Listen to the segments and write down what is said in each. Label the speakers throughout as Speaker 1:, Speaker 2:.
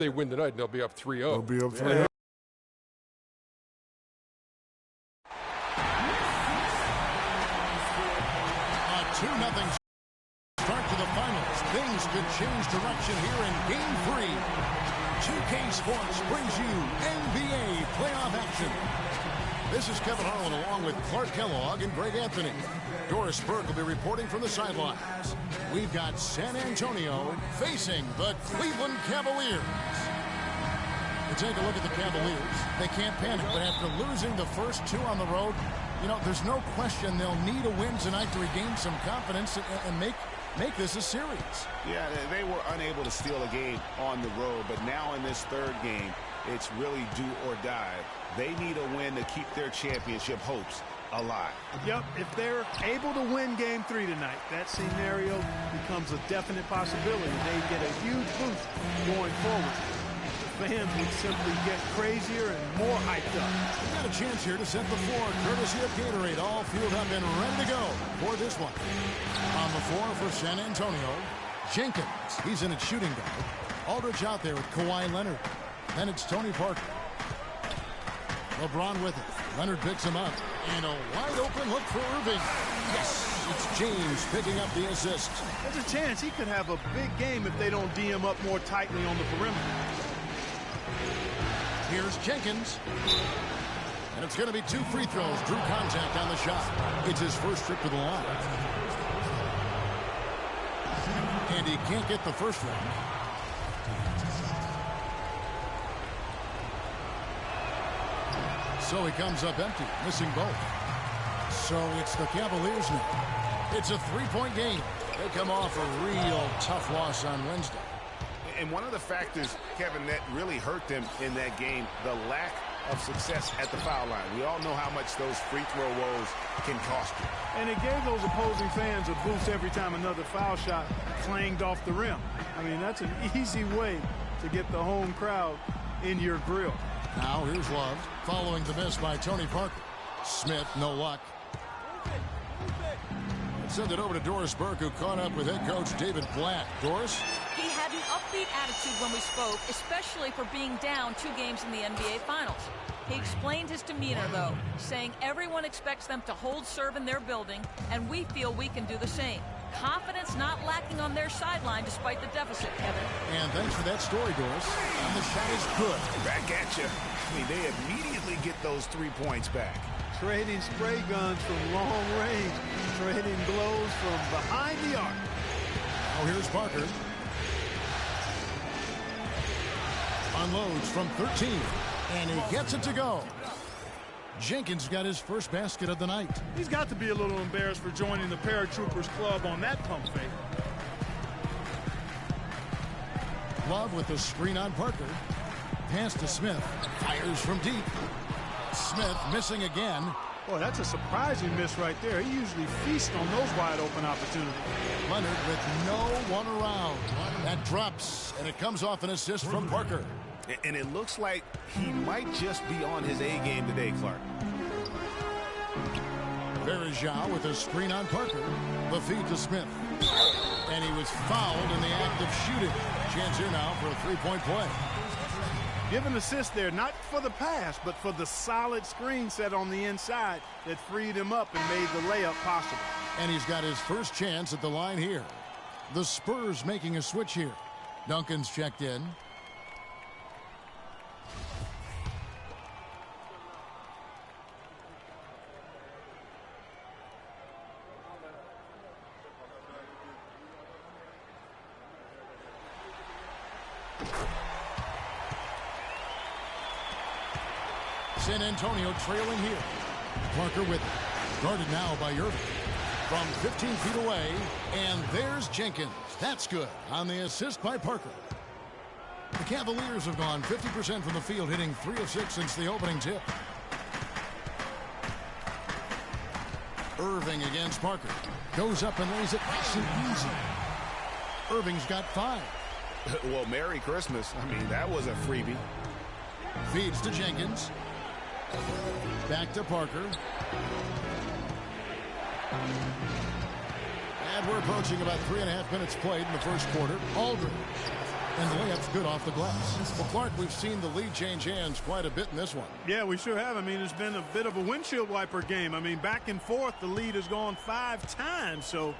Speaker 1: they win tonight, and they'll be up 3-0.
Speaker 2: They'll be up 3-0.
Speaker 3: A 2-0 start to the finals. Things could change direction here in Game 3. 2K Sports brings you NBA playoff action. This is Kevin Harlan along with Clark Kellogg and Greg Anthony. Doris Burke will be reporting from the sidelines. We've got San Antonio facing the Cleveland Cavaliers. We take a look at the Cavaliers. They can't panic, but after losing the first two on the road, you know, there's no question they'll need a win tonight to regain some confidence and make this a series.
Speaker 4: Yeah, they were unable to steal a game on the road, but now in this third game, it's really do or die. They need a win to keep their championship hopes alive.
Speaker 5: Yep, if they're able to win Game 3 tonight, that scenario becomes a definite possibility. They get a huge boost going forward. The fans would simply get crazier and more hyped up.
Speaker 3: We got a chance here to set the floor, courtesy of Gatorade, all fueled up and ready to go for this one. On the floor for San Antonio, Jenkins. He's in at shooting guard. Aldridge out there with Kawhi Leonard. Then it's Tony Parker. LeBron with it. Leonard picks him up. And a wide open look for Irving. Yes, it's James picking up the assist.
Speaker 5: There's a chance he could have a big game if they don't D him up more tightly on the perimeter.
Speaker 3: Here's Jenkins. And it's going to be 2 free throws. Drew contact on the shot. It's his first trip to the line. And he can't get the first one. So he comes up empty, missing both. So it's the Cavaliers now. It's a 3-point game. They come off a real tough loss on Wednesday.
Speaker 4: And one of the factors, Kevin, that really hurt them in that game, the lack of success at the foul line. We all know how much those free throw woes can cost you.
Speaker 5: And it gave those opposing fans a boost every time another foul shot clanged off the rim. I mean, that's an easy way to get the home crowd in your grill.
Speaker 3: Now here's Love, following the miss by Tony Parker. Smith, no luck. Send it over to Doris Burke, who caught up with head coach David Blatt. Doris?
Speaker 6: He had an upbeat attitude when we spoke, especially for being down 2 games in the NBA Finals. He explained his demeanor, though, saying everyone expects them to hold serve in their building, and we feel we can do the same. Confidence not lacking on their sideline despite the deficit, Kevin.
Speaker 3: And thanks for that story, Doris. And the shot is good.
Speaker 4: Back at you. I mean, they immediately get those 3 points back.
Speaker 5: Trading spray guns from long range. Trading blows from behind the arc.
Speaker 3: Now here's Parker. Unloads from 13. And he gets it to go. Jenkins got his first basket of the night.
Speaker 5: He's got to be a little embarrassed for joining the Paratroopers Club on that pump fake.
Speaker 3: Love with the screen on Parker. Pass to Smith. Fires from deep. Smith missing again.
Speaker 5: Boy, that's a surprising miss right there. He usually feasts on those wide open opportunities.
Speaker 3: Leonard with no one around. That drops, and it comes off an assist from Parker.
Speaker 4: And it looks like he might just be on his A game today, Clark.
Speaker 3: Verjao with a screen on Parker. The feed to Smith. And he was fouled in the act of shooting. Chance here now for a 3-point play.
Speaker 5: Give an assist there, not for the pass, but for the solid screen set on the inside that freed him up and made the layup possible.
Speaker 3: And he's got his first chance at the line here. The Spurs making a switch here. Duncan's checked in. San Antonio trailing here. Parker with it. Guarded now by Irving. From 15 feet away, and there's Jenkins. That's good on the assist by Parker. The Cavaliers have gone 50% from the field, hitting 3 of 6 since the opening tip. Irving against Parker. Goes up and lays it nice and easy. Irving's got 5.
Speaker 4: Well, Merry Christmas. I mean, that was a freebie.
Speaker 3: Feeds to Jenkins. Back to Parker. And we're approaching about 3.5 minutes played in the first quarter. Aldridge And the layup's good off the glass. Well, Clark, we've seen the lead change hands quite a bit in this one.
Speaker 5: Yeah, we sure have. I mean, it's been a bit of a windshield wiper game. I mean, back and forth, the lead has gone 5 times, so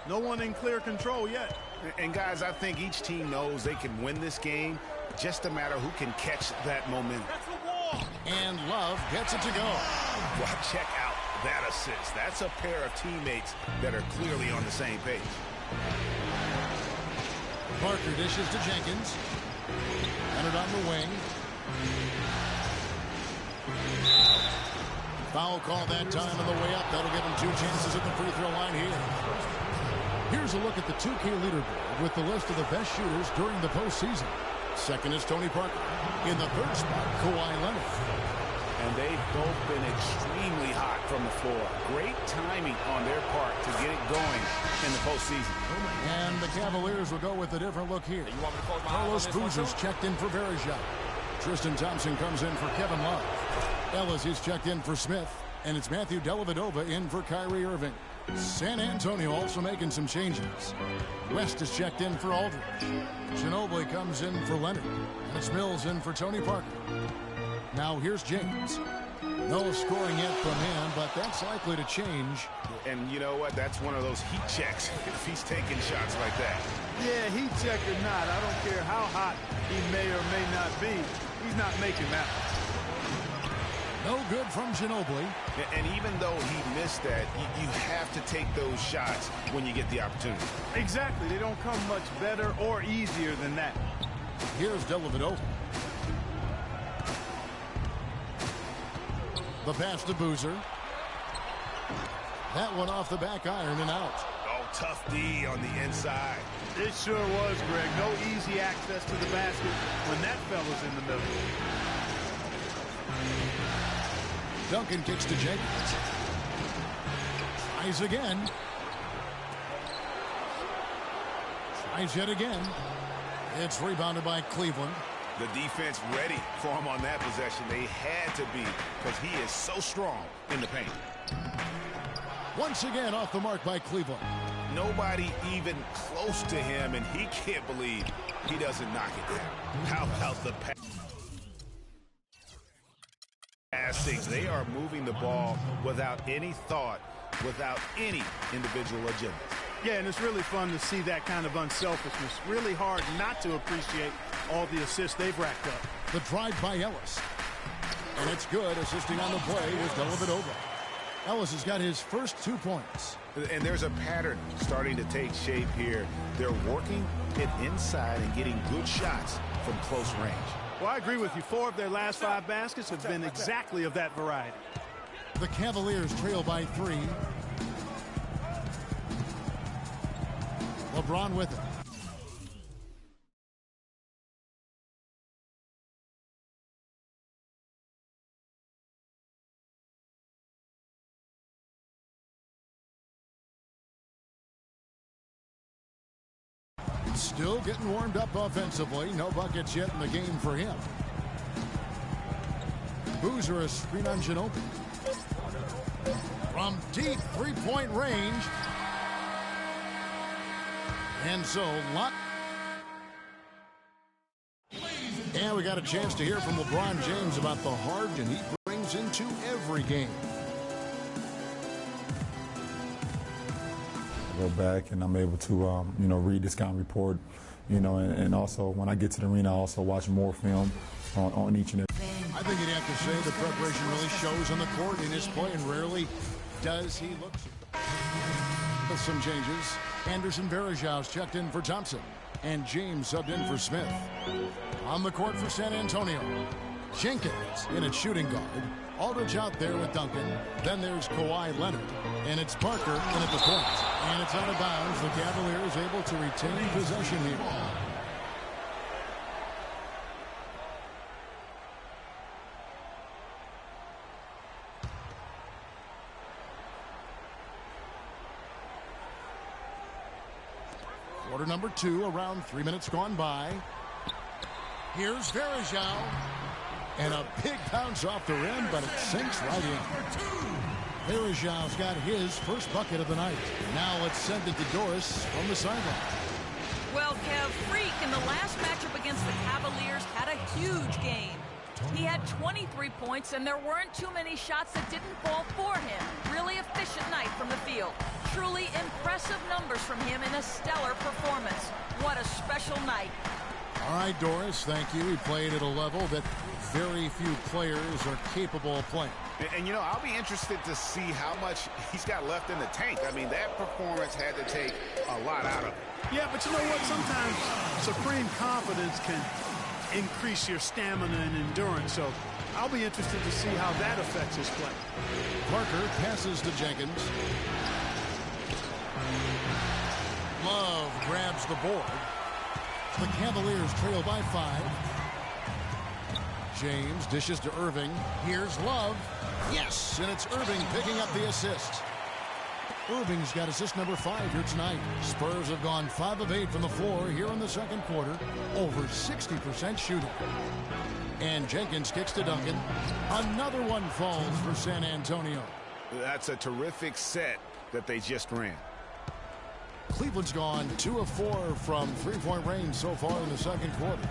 Speaker 5: no one in clear control yet.
Speaker 4: And, guys, I think each team knows they can win this game. Just a matter who can catch that momentum.
Speaker 3: And Love gets it to go.
Speaker 4: Well, check out that assist. That's a pair of teammates that are clearly on the same page.
Speaker 3: Parker dishes to Jenkins. Leonard on the wing. Foul call that time on the way up. That'll give him 2 chances at the free throw line here. Here's a look at the 2K leaderboard with the list of the best shooters during the postseason. Second is Tony Parker. In the third spot, Kawhi Leonard.
Speaker 4: And they've both been extremely hot from the floor. Great timing on their part to get it going in the postseason.
Speaker 3: And the Cavaliers will go with a different look here. Carlos Boozer's checked in for Verejao. Tristan Thompson comes in for Kevin Love. Ellis is checked in for Smith. And it's Matthew Dellavedova in for Kyrie Irving. San Antonio also making some changes. West is checked in for Aldridge. Ginobili comes in for Leonard. And it's Mills in for Tony Parker. Now here's James. No scoring yet from him, but that's likely to change.
Speaker 4: And you know what? That's one of those heat checks if he's taking shots like that.
Speaker 5: Yeah, heat check or not, I don't care how hot he may or may not be. He's not making that.
Speaker 3: No good from Ginobili.
Speaker 4: And even though he missed that, you have to take those shots when you get the opportunity.
Speaker 5: Exactly. They don't come much better or easier than that.
Speaker 3: Here's Dellavedova. The pass to Boozer. That one off the back iron and out.
Speaker 4: Oh, tough D on the inside.
Speaker 5: It sure was, Greg. No easy access to the basket when that fella's in the middle.
Speaker 3: Duncan kicks to Jenkins. Tries again. Tries yet again. It's rebounded by Cleveland.
Speaker 4: The defense ready for him on that possession. They had to be because he is so strong in the paint.
Speaker 3: Once again off the mark by Cleveland.
Speaker 4: Nobody even close to him, and he can't believe he doesn't knock it down. How about the passing? They are moving the ball without any thought, without any individual agenda.
Speaker 5: Yeah, and it's really fun to see that kind of unselfishness. Really hard not to appreciate all the assists they've racked up.
Speaker 3: The drive by Ellis. And it's good. Assisting on the play is Dellavedova. Ellis has got his first 2 points.
Speaker 4: And there's a pattern starting to take shape here. They're working it inside and getting good shots from close range.
Speaker 5: Well, I agree with you. 4 of their last 5 baskets have been exactly of that variety.
Speaker 3: The Cavaliers trail by 3. LeBron with it. Still getting warmed up offensively. No buckets yet in the game for him. Boozer a screen on Ginobili. From deep 3-point range. And so, and we got a chance to hear from LeBron James about the heart and he brings into every game.
Speaker 1: I go back and I'm able to, read the scouting report, and also when I get to the arena, I also watch more film on each and every.
Speaker 3: I think you'd have to say the preparation really shows on the court in his play, and rarely does he look. With some changes, Anderson Varejau's checked in for Thompson, and James subbed in for Smith. On the court for San Antonio, Jenkins in at shooting guard. Aldridge out there with Duncan. Then there's Kawhi Leonard, and it's Parker in at the point. And it's out of bounds. The Cavaliers able to retain possession here. Quarter number 2, around 3 minutes gone by. Here's Varejao. And a big bounce off the rim, but it sinks right in. Varejao's got his first bucket of the night. Now let's send it to Doris from the sideline.
Speaker 6: Well, Kev, Freak in the last matchup against the Cavaliers had a huge game. He had 23 points, and there weren't too many shots that didn't fall for him. Really efficient night from the field. Truly impressive numbers from him in a stellar performance. What a special night.
Speaker 3: All right, Doris, thank you. He played at a level that very few players are capable of playing.
Speaker 4: And, you know, I'll be interested to see how much he's got left in the tank. I mean, that performance had to take a lot out of it.
Speaker 5: Yeah, but you know what? Sometimes supreme confidence can increase your stamina and endurance. So I'll be interested to see how that affects his play.
Speaker 3: Parker passes to Jenkins. Love grabs the board. The Cavaliers trail by 5. James dishes to Irving. Here's Love. Yes, and it's Irving picking up the assist. Irving's got assist number 5 here tonight. Spurs have gone 5 of 8 from the floor here in the second quarter. Over 60% shooting. And Jenkins kicks to Duncan. Another one falls for San Antonio.
Speaker 4: That's a terrific set that they just ran.
Speaker 3: Cleveland's gone 2 of 4 from three-point range so far in the second quarter.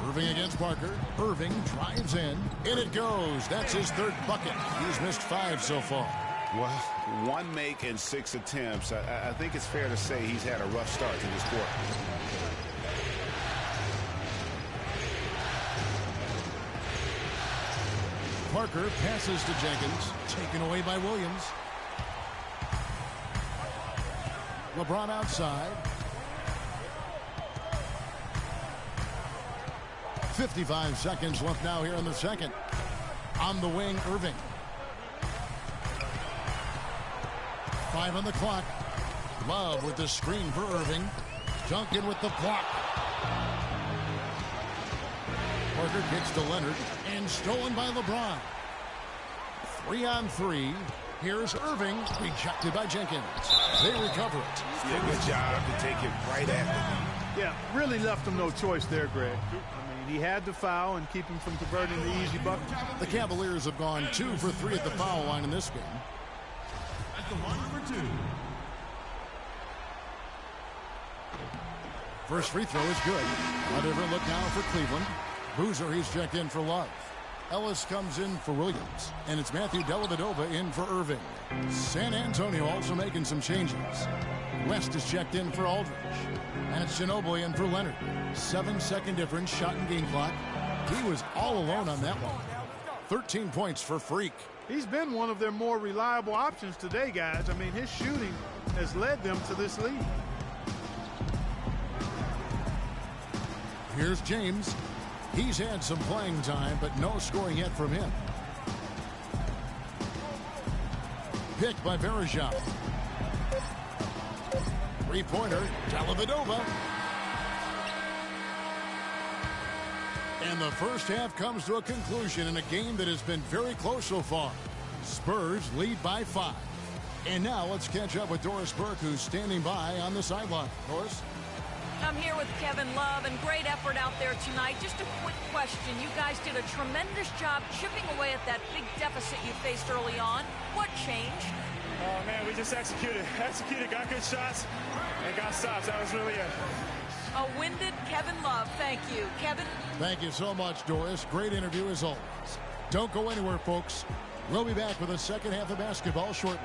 Speaker 3: Irving against Parker. Irving drives in. In it goes. That's his 3rd bucket. He's missed 5 so far.
Speaker 4: Well, 1 make and 6 attempts. I think it's fair to say he's had a rough start to this quarter.
Speaker 3: Parker passes to Jenkins. Taken away by Williams. LeBron outside. 55 seconds left now here in the second. On the wing, Irving. 5 on the clock. Love with the screen for Irving. Duncan with the block. Parker kicks to Leonard and stolen by LeBron. 3 on 3. Here's Irving, rejected by Jenkins. They recover it.
Speaker 4: Yeah, good job to take it right after.
Speaker 5: Yeah, really left him no choice there, Greg. He had to foul and keep him from converting the easy bucket.
Speaker 3: The Cavaliers have gone 2 for 3 at the foul line in this game.
Speaker 2: At the line for 2.
Speaker 3: First free throw is good. A different look now for Cleveland. Boozer, he's checked in for Love. Ellis comes in for Williams. And it's Matthew Dellavedova in for Irving. San Antonio also making some changes. West is checked in for Aldridge. And it's Ginobili in for Leonard. 7-second difference, shot and game clock. He was all alone on that one. 13 points for Freak.
Speaker 5: He's been one of their more reliable options today, guys. I mean, his shooting has led them to this lead.
Speaker 3: Here's James. He's had some playing time, but no scoring yet from him. Picked by Varejao. Three-pointer, Dellavedova. And the first half comes to a conclusion in a game that has been very close so far. Spurs lead by 5. And now let's catch up with Doris Burke, who's standing by on the sideline. Doris?
Speaker 6: I'm here with Kevin Love, and great effort out there tonight. Just a quick question. You guys did a tremendous job chipping away at that big deficit you faced early on. What changed?
Speaker 7: Oh, man, we just executed, got good shots, and got stops. That was really it.
Speaker 6: A winded Kevin Love. Thank you. Kevin?
Speaker 3: Thank you so much, Doris. Great interview as always. Don't go anywhere, folks. We'll be back with the second half of basketball shortly.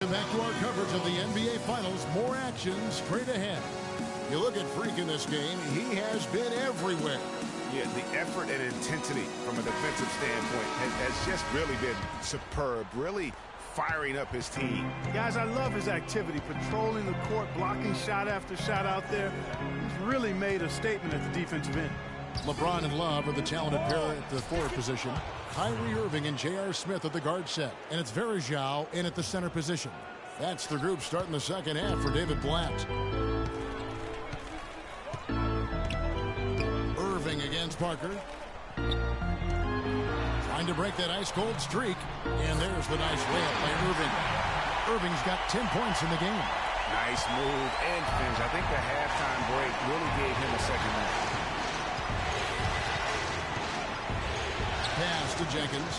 Speaker 3: Back to our coverage of the NBA Finals. More action straight ahead. You look at Freak in this game, he has been everywhere.
Speaker 4: Yeah, the effort and intensity from a defensive standpoint has just really been superb, really firing up his team.
Speaker 5: Guys, I love his activity, patrolling the court, blocking shot after shot out there. He's really made a statement at the defensive end.
Speaker 3: LeBron and Love are the talented pair at the forward position. Kyrie Irving and J.R. Smith at the guard set. And it's Varejao in at the center position. That's the group starting the second half for David Blatt. Irving against Parker. Trying to break that ice-cold streak. And there's the nice layup by Irving. Irving's got 10 points in the game.
Speaker 4: Nice move and finish. I think the halftime break really gave him a second half.
Speaker 3: Pass to Jenkins.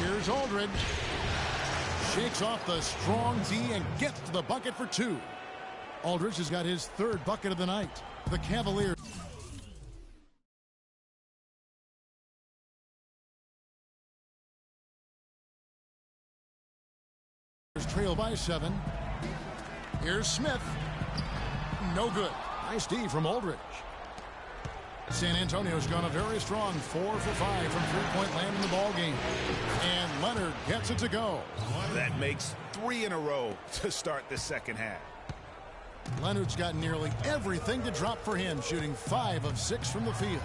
Speaker 3: Here's Aldridge. Shakes off the strong D and gets to the bucket for 2. Aldridge has got his 3rd bucket of the night. The Cavaliers trail by 7. Here's Smith. No good. Nice D from Aldridge. San Antonio's gone a very strong 4 for 5 from three-point land in the ball game. And Leonard gets it to go.
Speaker 4: That makes 3 in a row to start the second half.
Speaker 3: Leonard's got nearly everything to drop for him, shooting 5 of 6 from the field.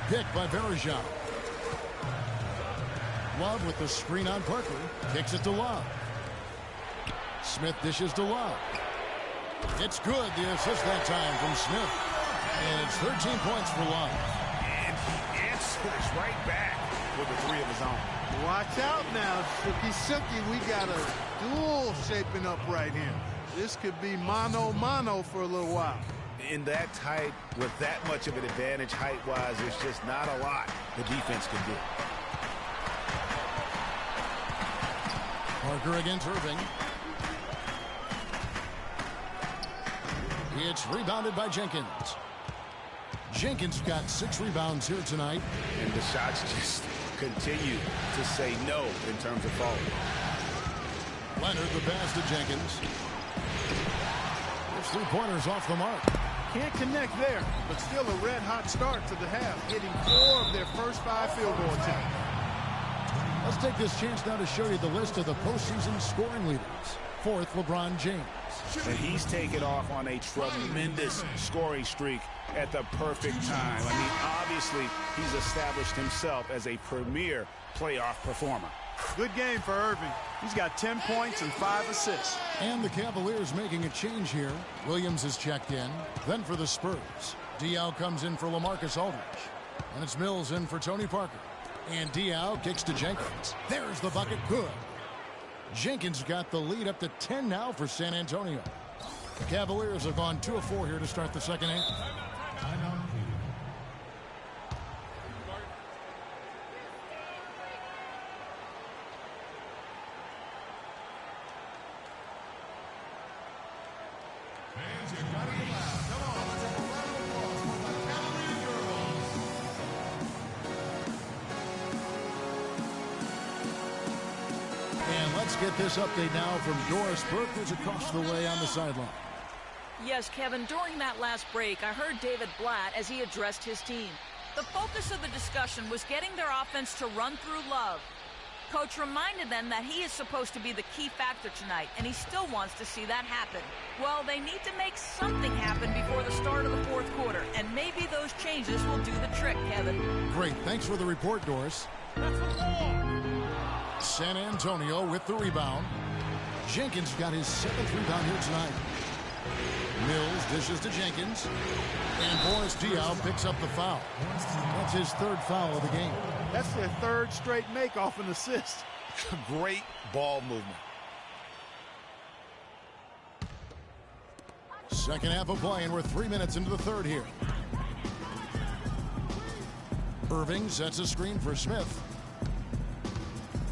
Speaker 3: Picked by Varejao. Love with the screen on Parker. Kicks it to Love. Smith dishes to Love. It's good. The assist that time from Smith. And it's 13 points for Love.
Speaker 4: And he answers right back with a 3 of his own.
Speaker 5: Watch out now, Suki. We got a duel shaping up right here. This could be mano-mano for a little while.
Speaker 4: In that tight, with that much of an advantage height-wise, there's just not a lot the defense can do.
Speaker 3: Parker against Irving. It's rebounded by Jenkins. Jenkins got 6 rebounds here tonight.
Speaker 4: And the shots just continue to say no in terms of falling.
Speaker 3: Leonard the pass to Jenkins. There's 3-pointers off the mark.
Speaker 5: Can't connect there, but still a red-hot start to the half, hitting 4 of their first 5 field goal attempts.
Speaker 3: Let's take this chance now to show you the list of the postseason scoring leaders. 4th, LeBron James.
Speaker 4: And he's taken off on a tremendous scoring streak at the perfect time. I mean, obviously, he's established himself as a premier playoff performer.
Speaker 5: Good game for Irving. He's got 10 points and 5 assists.
Speaker 3: And the Cavaliers making a change here. Williams is checked in. Then for the Spurs, Diaw comes in for LaMarcus Aldridge. And it's Mills in for Tony Parker. And Diaw kicks to Jenkins. There's the bucket. Good. Jenkins got the lead up to 10 now for San Antonio. The Cavaliers have gone 2 of 4 here to start the second half. Let's get this update now from Doris Burke, who's across the way on the sideline.
Speaker 6: Yes, Kevin, during that last break, I heard David Blatt as he addressed his team. The focus of the discussion was getting their offense to run through Love. Coach reminded them that he is supposed to be the key factor tonight, and he still wants to see that happen. Well, they need to make something happen before the start of the 4th quarter, and maybe those changes will do the trick, Kevin.
Speaker 3: Great. Thanks for the report, Doris. San Antonio with the rebound. Jenkins got his 7th rebound here tonight. Mills dishes to Jenkins. And Boris Diaw picks up the foul. That's his 3rd foul of the game.
Speaker 5: That's their 3rd straight make off an assist.
Speaker 4: Great ball movement.
Speaker 3: Second half of play, and we're 3 minutes into the 3rd here. Irving sets a screen for Smith.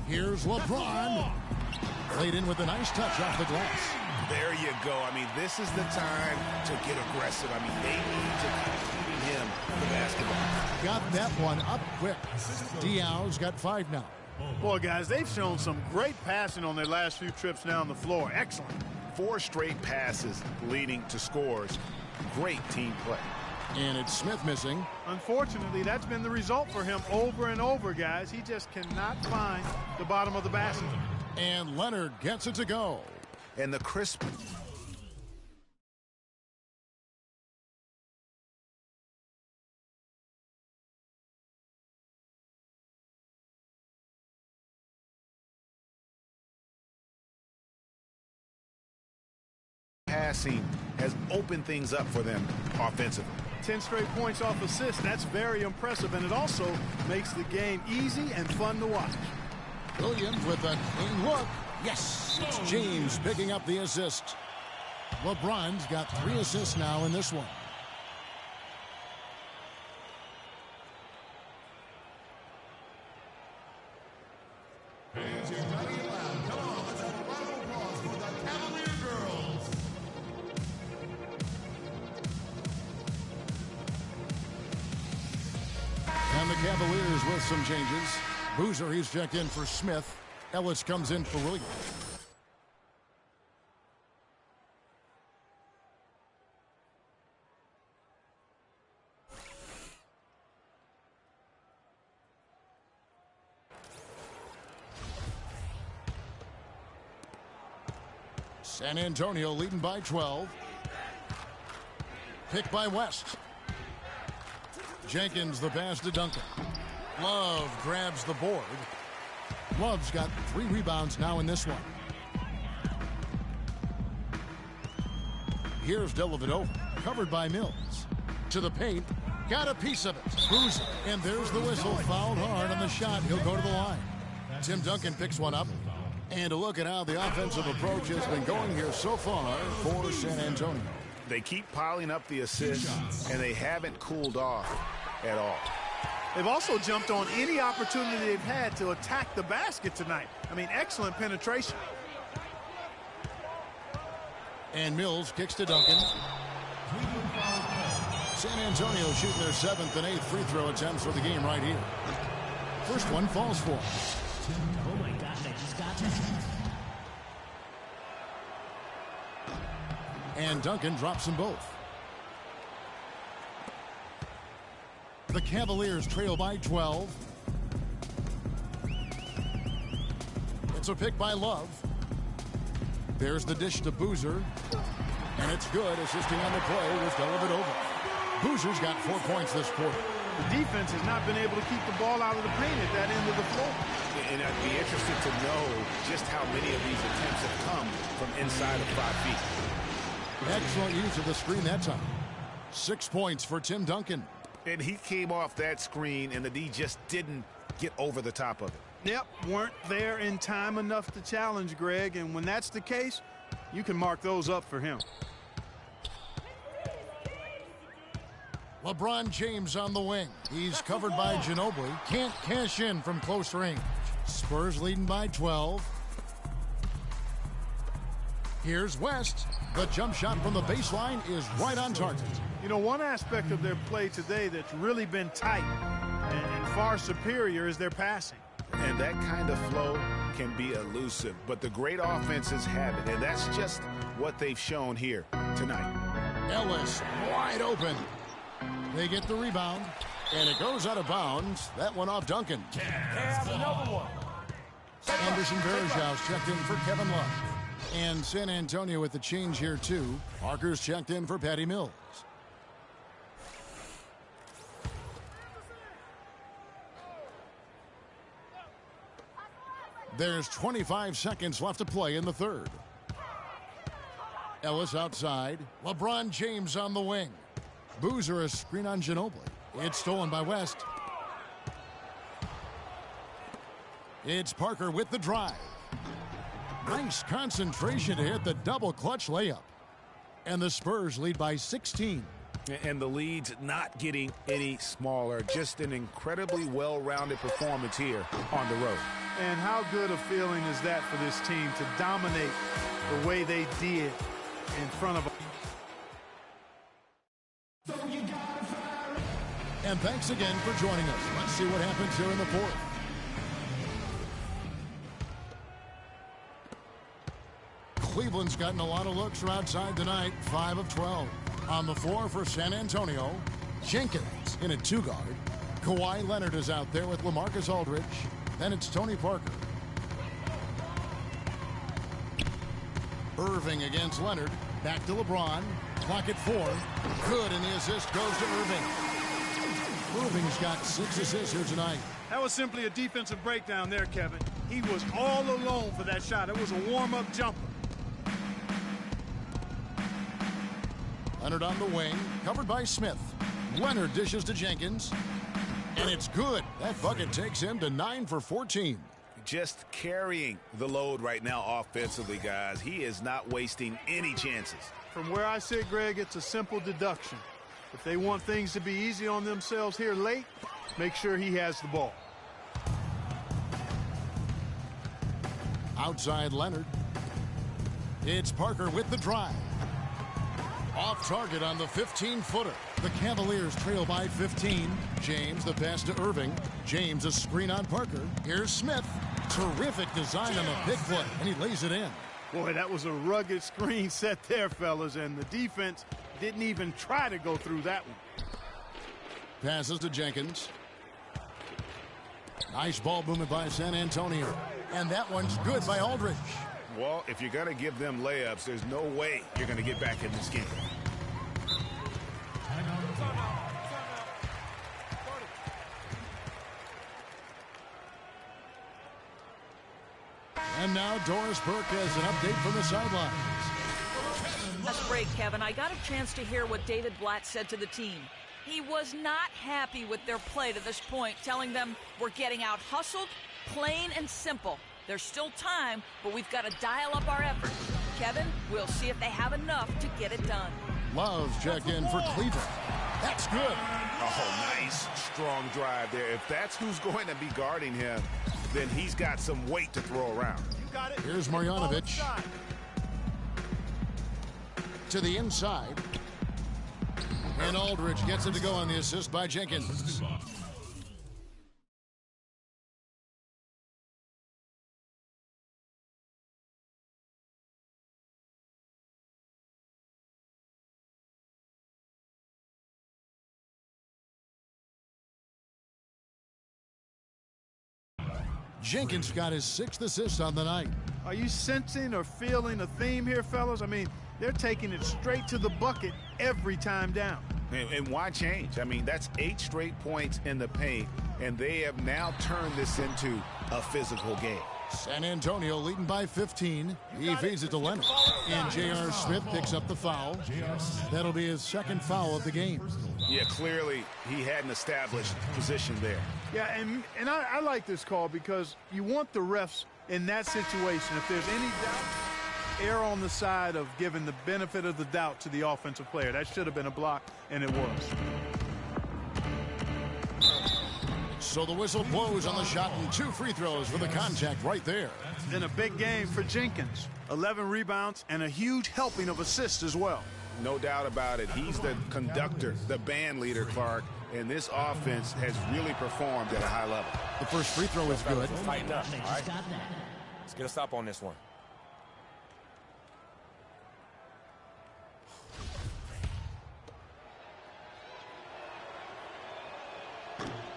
Speaker 3: Here's LeBron. Laid in with a nice touch off the glass.
Speaker 4: There you go. I mean, this is the time to get aggressive. I mean, they need to keep feeding him the basketball.
Speaker 3: Got that one up quick. Diaw's got 5 now.
Speaker 5: Boy, guys, they've shown some great passing on their last few trips down the floor. Excellent.
Speaker 4: 4 straight passes leading to scores. Great team play.
Speaker 3: And it's Smith missing.
Speaker 5: Unfortunately, that's been the result for him over and over, guys. He just cannot find the bottom of the basket.
Speaker 3: And Leonard gets it to go.
Speaker 4: And the crisp passing has opened things up for them offensively.
Speaker 5: 10 straight points off assists. That's very impressive, and it also makes the game easy and fun to watch.
Speaker 3: Williams with a clean look. Yes, it's James picking up the assist. LeBron's got 3 assists now in this one. And the Cavaliers with some changes. Boozer, he's checked in for Smith. Ellis comes in for Williams. San Antonio leading by 12. Picked by West. Jenkins the pass to Duncan. Love grabs the board. Love's got 3 rebounds now in this one. Here's Dellavedova, covered by Mills. To the paint, got a piece of it. Boozer, and there's the whistle. Fouled hard on the shot. He'll go to the line. Tim Duncan picks one up. And a look at how the offensive approach has been going here so far for San Antonio.
Speaker 4: They keep piling up the assists, and they haven't cooled off at all.
Speaker 5: They've also jumped on any opportunity they've had to attack the basket tonight. I mean, excellent penetration.
Speaker 3: And Mills kicks to Duncan. San Antonio shooting their 7th and 8th free throw attempts for the game right here. First one falls for.
Speaker 8: Oh my gosh, I just got that.
Speaker 3: And Duncan drops them both. The Cavaliers trail by 12. It's a pick by Love. There's the dish to Boozer. And it's good. Assisting on the play was Dellavedova. Boozer's got 4 points this quarter.
Speaker 5: The defense has not been able to keep the ball out of the paint at that end of the floor.
Speaker 4: And I'd be interested to know just how many of these attempts have come from inside of 5 feet.
Speaker 3: Excellent use of the screen that time. 6 points for Tim Duncan.
Speaker 4: And he came off that screen, and the D just didn't get over the top of it.
Speaker 5: Yep, weren't there in time enough to challenge Greg, and when that's the case, you can mark those up for him.
Speaker 3: LeBron James on the wing. He's covered by Ginobili. Can't cash in from close range. Spurs leading by 12. Here's West. The jump shot from the baseline is right on target.
Speaker 5: You know, one aspect of their play today that's really been tight and far superior is their passing.
Speaker 4: And that kind of flow can be elusive, but the great offenses have it, and that's just what they've shown here tonight.
Speaker 3: Ellis wide open. They get the rebound, and it goes out of bounds. That one off Duncan. Anderson Varejao checked in for Kevin Love. And San Antonio with the change here, too. Parker's checked in for Patty Mills. There's 25 seconds left to play in the third. Ellis outside. LeBron James on the wing. Boozer a screen on Ginobili. It's stolen by West. It's Parker with the drive. Nice concentration to hit the double clutch layup. And the Spurs lead by 16.
Speaker 4: And the lead's not getting any smaller. Just an incredibly well-rounded performance here on the road.
Speaker 5: And how good a feeling is that for this team to dominate the way they did in front of.
Speaker 3: And thanks again for joining us. Let's see what happens here in the fourth. Cleveland's gotten a lot of looks from outside tonight. 5 of 12. On the floor for San Antonio, Jenkins in a 2-guard. Kawhi Leonard is out there with LaMarcus Aldridge. Then it's Tony Parker. Irving against Leonard. Back to LeBron. Clock at 4. Good, and the assist goes to Irving. Irving's got 6 assists here tonight.
Speaker 5: That was simply a defensive breakdown there, Kevin. He was all alone for that shot. It was a warm-up jumper.
Speaker 3: Leonard on the wing, covered by Smith. Leonard dishes to Jenkins, and it's good. That bucket takes him to 9 for 14.
Speaker 4: Just carrying the load right now offensively, guys. He is not wasting any chances.
Speaker 5: From where I sit, Greg, it's a simple deduction. If they want things to be easy on themselves here late, make sure he has the ball.
Speaker 3: Outside Leonard. It's Parker with the drive. Off target on the 15-footer. The Cavaliers trail by 15. James, the pass to Irving. James, a screen on Parker. Here's Smith. Terrific design on the big play, and he lays it in.
Speaker 5: Boy, that was a rugged screen set there, fellas, and the defense didn't even try to go through that one.
Speaker 3: Passes to Jenkins. Nice ball movement by San Antonio. And that one's good by Aldridge.
Speaker 4: Well, if you're going to give them layups, there's no way you're going to get back in this game.
Speaker 3: And now Doris Burke has an update from the sidelines.
Speaker 6: That's great, Kevin. I got a chance to hear what David Blatt said to the team. He was not happy with their play to this point, telling them we're getting out hustled, plain and simple. There's still time, but we've got to dial up our efforts. Kevin, we'll see if they have enough to get it done.
Speaker 3: Love's check in for Cleveland. That's good.
Speaker 4: Oh, nice, strong drive there. If that's who's going to be guarding him, then he's got some weight to throw around.
Speaker 3: Here's Marjanovic. To the inside. And Aldridge gets it to go on the assist by Jenkins. Jenkins got his 6th assist on the night.
Speaker 5: Are you sensing or feeling a theme here, fellas? I mean, they're taking it straight to the bucket every time down.
Speaker 4: And why change? I mean, that's 8 straight points in the paint, and they have now turned this into a physical game.
Speaker 3: San Antonio leading by 15. He feeds it to Leonard. And J.R. Smith picks up the foul. That'll be his 2nd foul of the game.
Speaker 4: Yeah, clearly he had an established position there.
Speaker 5: Yeah, and I like this call because you want the refs in that situation, if there's any doubt, err on the side of giving the benefit of the doubt to the offensive player. That should have been a block, and it was.
Speaker 3: So the whistle blows on the shot and 2 free throws for the contact right there.
Speaker 5: Then a big game for Jenkins. 11 rebounds and a huge helping of assists as well.
Speaker 4: No doubt about it. He's the conductor, the band leader, Clark, and this offense has really performed at a high level.
Speaker 3: The first free throw is good.
Speaker 9: Tighten up, all right? Let's get a stop on this one.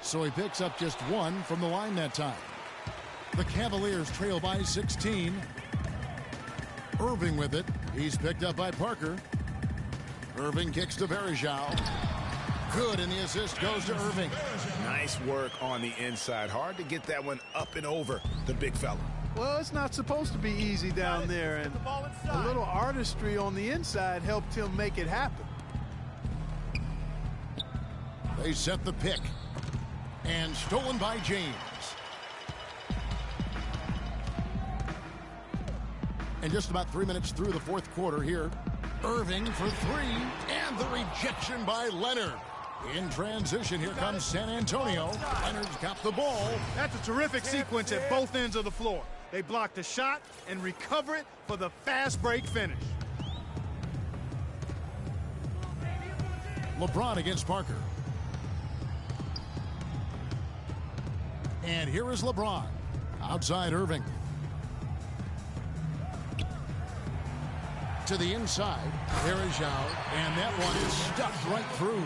Speaker 3: So he picks up just 1 from the line that time. The Cavaliers trail by 16. Irving with it. He's picked up by Parker. Irving kicks to Varejao. Good, and the assist goes to Irving.
Speaker 4: Nice work on the inside. Hard to get that one up and over the big fella.
Speaker 5: Well, it's not supposed to be easy down there, and a little artistry on the inside helped him make it happen.
Speaker 3: They set the pick. And stolen by James. And just about 3 minutes through the 4th quarter here. Irving for 3. And the rejection by Leonard. In transition, here comes San Antonio. Leonard's got the ball.
Speaker 5: That's a terrific sequence at both ends of the floor. They block the shot and recover it for the fast break finish.
Speaker 3: LeBron against Parker. And here is LeBron. Outside Irving. To the inside. Varejao. And that one is stuffed right through.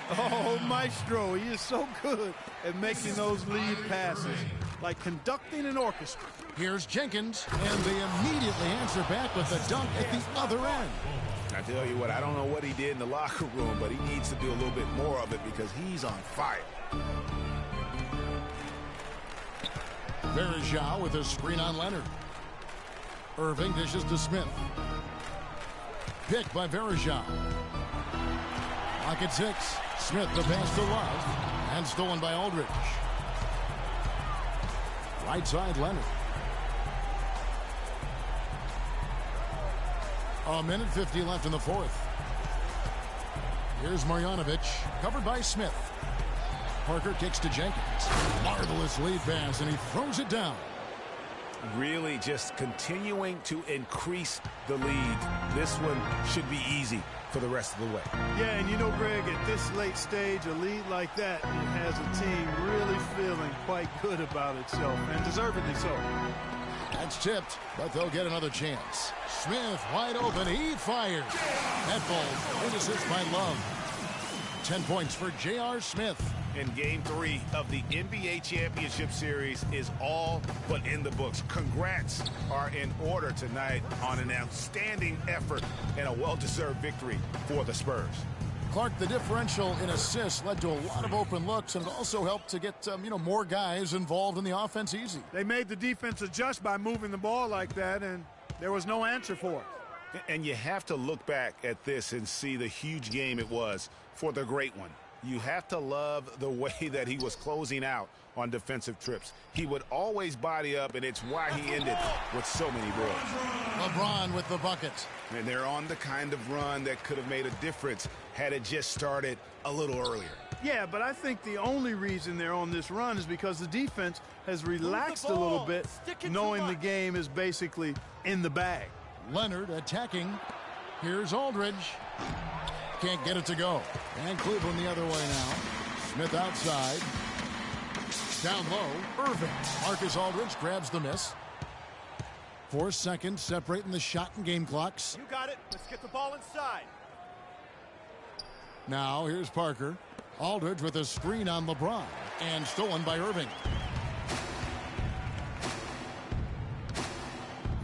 Speaker 5: Oh, Maestro, he is so good at making those lead passes. Like conducting an orchestra.
Speaker 3: Here's Jenkins. And they immediately answer back with the dunk at the other end.
Speaker 4: I tell you what, I don't know what he did in the locker room, but he needs to do a little bit more of it because he's on fire.
Speaker 3: Varejao with a screen on Leonard. Irving dishes to Smith. pick by Varejao. Pocket 6. Smith the pass to Love. And stolen by Aldridge. Right side, Leonard. A minute 50 left in the fourth. Here's Marjanovic, covered by Smith. Parker kicks to Jenkins. Marvelous lead pass, and he throws it down.
Speaker 4: Really just continuing to increase the lead. This one should be easy for the rest of the way.
Speaker 5: Yeah, and you know, Greg, at this late stage, a lead like that has a team really feeling quite good about itself, and deservedly so.
Speaker 3: That's tipped, but they'll get another chance. Smith wide open. He fires. That ball finishes by Love. 10 points for J.R. Smith.
Speaker 4: And Game 3 of the NBA Championship Series is all but in the books. Congrats are in order tonight on an outstanding effort and a well-deserved victory for the Spurs.
Speaker 3: Clark, the differential in assists led to a lot of open looks, and it also helped to get more guys involved in the offense easy.
Speaker 5: They made the defense adjust by moving the ball like that, and there was no answer for it.
Speaker 4: And you have to look back at this and see the huge game it was for the great one. You have to love the way that he was closing out on defensive trips. He would always body up, and it's why he ended with so many boards.
Speaker 3: LeBron with the bucket.
Speaker 4: And they're on the kind of run that could have made a difference had it just started a little earlier.
Speaker 5: Yeah, but I think the only reason they're on this run is because the defense has relaxed a little bit, knowing the game is basically in the bag.
Speaker 3: Leonard attacking. Here's Aldridge. Can't get it to go. And Cleveland the other way now. Smith outside. Down low. Irving. Marcus Aldridge grabs the miss. 4 seconds separating the shot and game clocks.
Speaker 2: You got it. Let's get the ball inside.
Speaker 3: Now here's Parker. Aldridge with a screen on LeBron. And stolen by Irving.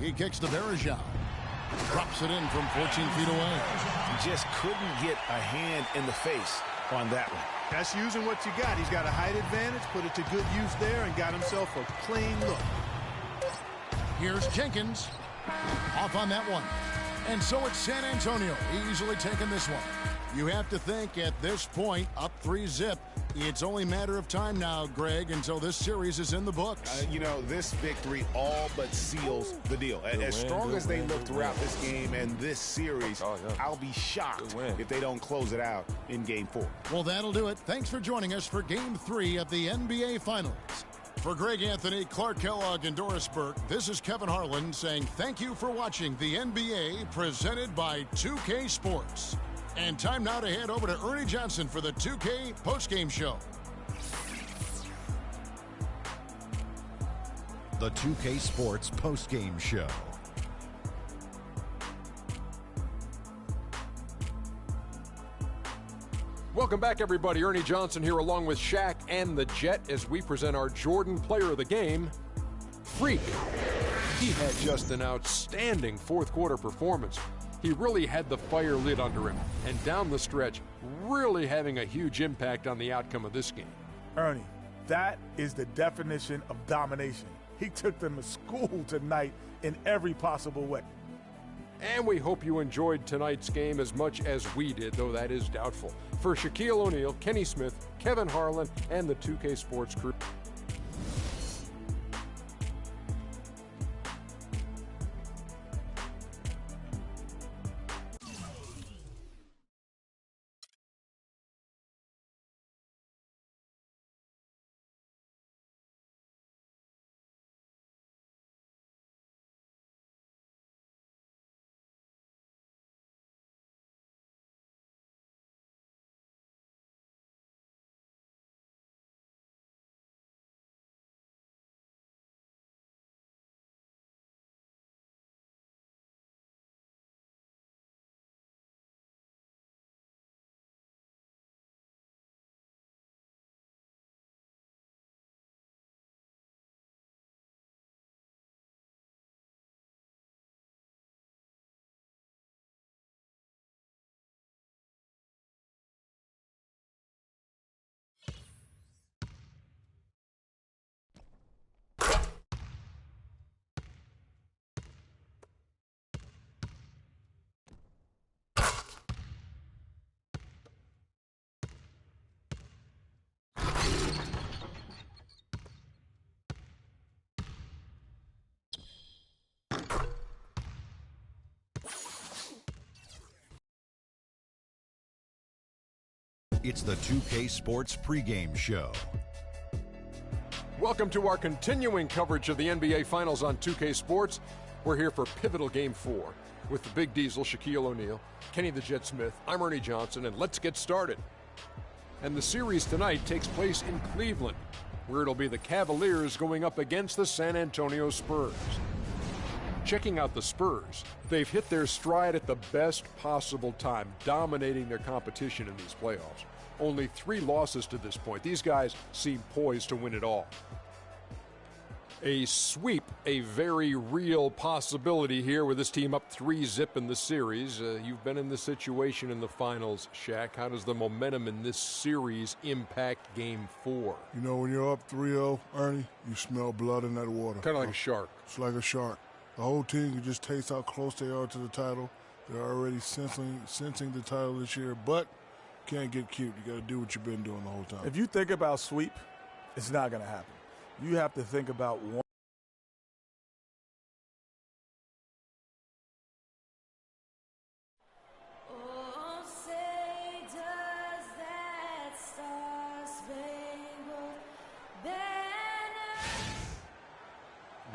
Speaker 3: He kicks to Varejao. Drops it in from 14 feet away.
Speaker 4: Just couldn't get a hand in the face on that one.
Speaker 5: That's using what you got. He's got a height advantage, put it to good use there, and got himself a clean look.
Speaker 3: Here's Jenkins. Off on that one. And so it's San Antonio easily taking this one. You have to think at this point, up 3-zip, it's only a matter of time now, Greg, until this series is in the books.
Speaker 4: This victory all but seals the deal. As strong as they look throughout this game and this series, I'll be shocked if they don't close it out in Game 4.
Speaker 3: Well, that'll do it. Thanks for joining us for Game 3 of the NBA Finals. For Greg Anthony, Clark Kellogg, and Doris Burke, this is Kevin Harlan saying thank you for watching the NBA presented by 2K Sports. And time now to head over to Ernie Johnson for the 2K postgame show.
Speaker 10: The 2K Sports postgame show.
Speaker 11: Welcome back, everybody. Ernie Johnson here along with Shaq and the Jet as we present our Jordan Player of the Game, Freak. He had just an outstanding fourth quarter performance. He really had the fire lit under him, and down the stretch, really having a huge impact on the outcome of this game.
Speaker 12: Ernie, that is the definition of domination. He took them to school tonight in every possible way.
Speaker 11: And we hope you enjoyed tonight's game as much as we did, though that is doubtful. For Shaquille O'Neal, Kenny Smith, Kevin Harlan, and the 2K Sports crew.
Speaker 10: It's the 2K Sports pregame show.
Speaker 11: Welcome to our continuing coverage of the NBA Finals on 2K Sports. We're here for pivotal Game 4 with the Big Diesel, Shaquille O'Neal, Kenny the Jet Smith, I'm Ernie Johnson, and let's get started. And the series tonight takes place in Cleveland, where it'll be the Cavaliers going up against the San Antonio Spurs. Checking out the Spurs, they've hit their stride at the best possible time, dominating their competition in these playoffs. Only 3 losses to this point. These guys seem poised to win it all. A sweep, a very real possibility here with this team up 3-0 in the series. You've been in this situation in the finals, Shaq. How does the momentum in this series impact Game 4?
Speaker 13: You know, when you're up 3-0, Ernie, you smell blood in that water.
Speaker 11: Kind of like a shark.
Speaker 13: It's like a shark. The whole team can just taste how close they are to the title. They're already sensing the title this year, but can't get cute. You got to do what you've been doing the whole time.
Speaker 12: If you think about sweep, it's not going to happen. You have to think about one.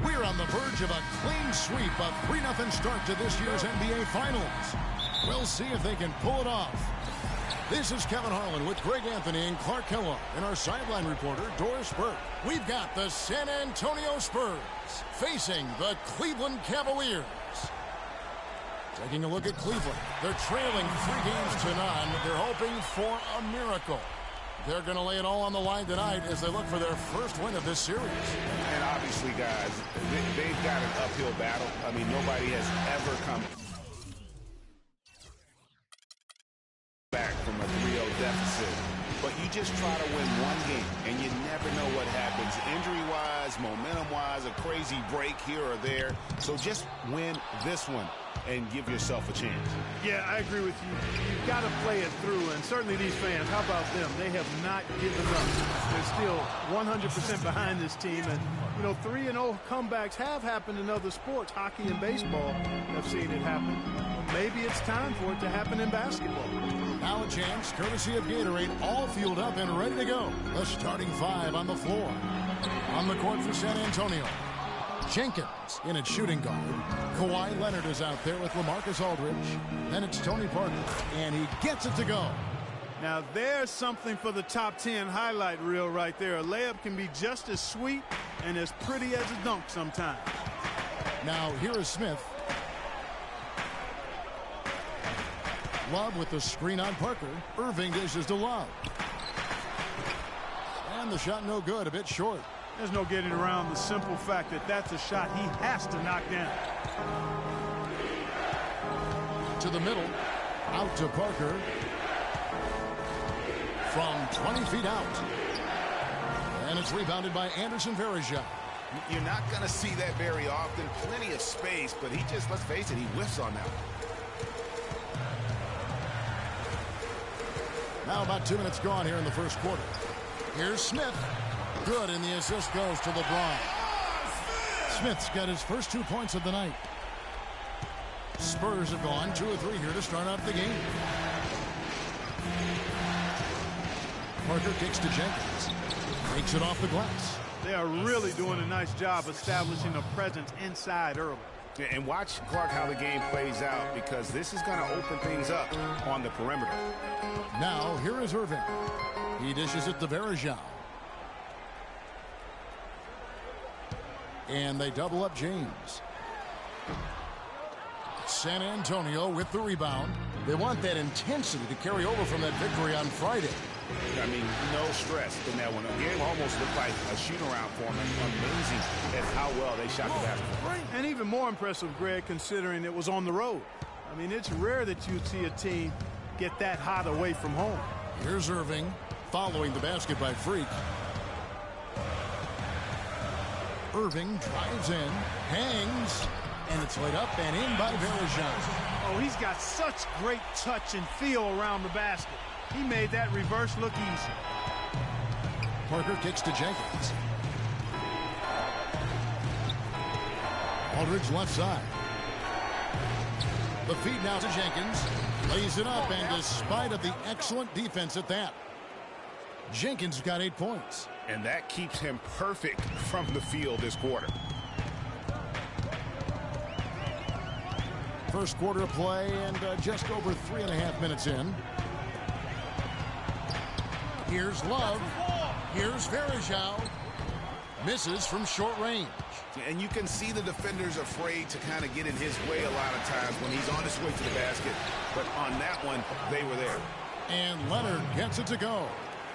Speaker 3: We're on the verge of a clean sweep, a 3-0 start to this year's NBA Finals. We'll see if they can pull it off. This is Kevin Harlan with Greg Anthony and Clark Kellogg and our sideline reporter, Doris Burke. We've got the San Antonio Spurs facing the Cleveland Cavaliers. Taking a look at Cleveland. They're trailing 3 games to none. They're hoping for a miracle. They're going to lay it all on the line tonight as they look for their first win of this series.
Speaker 4: And obviously, guys, they've got an uphill battle. I mean, nobody has ever come back from a 3-0 deficit. But you just try to win one game, and you never know what happens. Injury-wise, momentum-wise, a crazy break here or there. So just win this one and give yourself a chance.
Speaker 5: Yeah, I agree with you. You've got to play it through, and certainly these fans, how about them? They have not given up. They're still 100% behind this team, and, you know, 3-0 comebacks have happened in other sports. Hockey and baseball have seen it happen. Maybe it's time for it to happen in basketball.
Speaker 3: Now a chance, courtesy of Gatorade, all fueled up and ready to go. The starting 5 on the floor. On the court for San Antonio. Jenkins in at shooting guard. Kawhi Leonard is out there with LaMarcus Aldridge. Then it's Tony Parker, and he gets it to go.
Speaker 5: Now there's something for the top 10 highlight reel right there. A layup can be just as sweet and as pretty as a dunk sometimes.
Speaker 3: Now here is Smith. Love with the screen on Parker. Irving dishes to Love. And the shot no good, a bit short.
Speaker 5: There's no getting around the simple fact that that's a shot he has to knock down.
Speaker 3: To the middle. Out to Parker. From 20 feet out. And it's rebounded by Anderson Varejao.
Speaker 4: You're not going to see that very often. Plenty of space, but he just, let's face it, he whiffs on that one.
Speaker 3: Now about 2 minutes gone here in the first quarter. Here's Smith. Good, and the assist goes to LeBron. Smith's got his first 2 points of the night. Spurs have gone 2 of 3 here to start off the game. Parker kicks to Jenkins. Takes it off the glass.
Speaker 5: They are really doing a nice job establishing a presence inside early.
Speaker 4: And watch, Clark, how the game plays out, because this is going to open things up on the perimeter.
Speaker 3: Now, here is Irving. He dishes it to Varejao. And they double up James. San Antonio with the rebound. They want that intensity to carry over from that victory on Friday.
Speaker 4: I mean, no stress in that one. The game almost looked like a shoot-around for them. Amazing at how well they shot the basketball.
Speaker 5: And even more impressive, Greg, considering it was on the road. I mean, it's rare that you'd see a team get that hot away from home.
Speaker 3: Here's Irving following the basket by Freak. Irving drives in, hangs, and it's laid up and in by Varejao.
Speaker 5: Oh, he's got such great touch and feel around the basket. He made that reverse look easy.
Speaker 3: Parker kicks to Jenkins. Aldridge left side. The feed now to Jenkins. Lays it up, and despite of the excellent defense at that, Jenkins got 8 points.
Speaker 4: And that keeps him perfect from the field this quarter.
Speaker 3: First quarter of play, and just over 3.5 minutes in. Here's Love. Here's Varejao. Misses from short range.
Speaker 4: And you can see the defenders afraid to kind of get in his way a lot of times when he's on his way to the basket. But on that one, they were there.
Speaker 3: And Leonard gets it to go.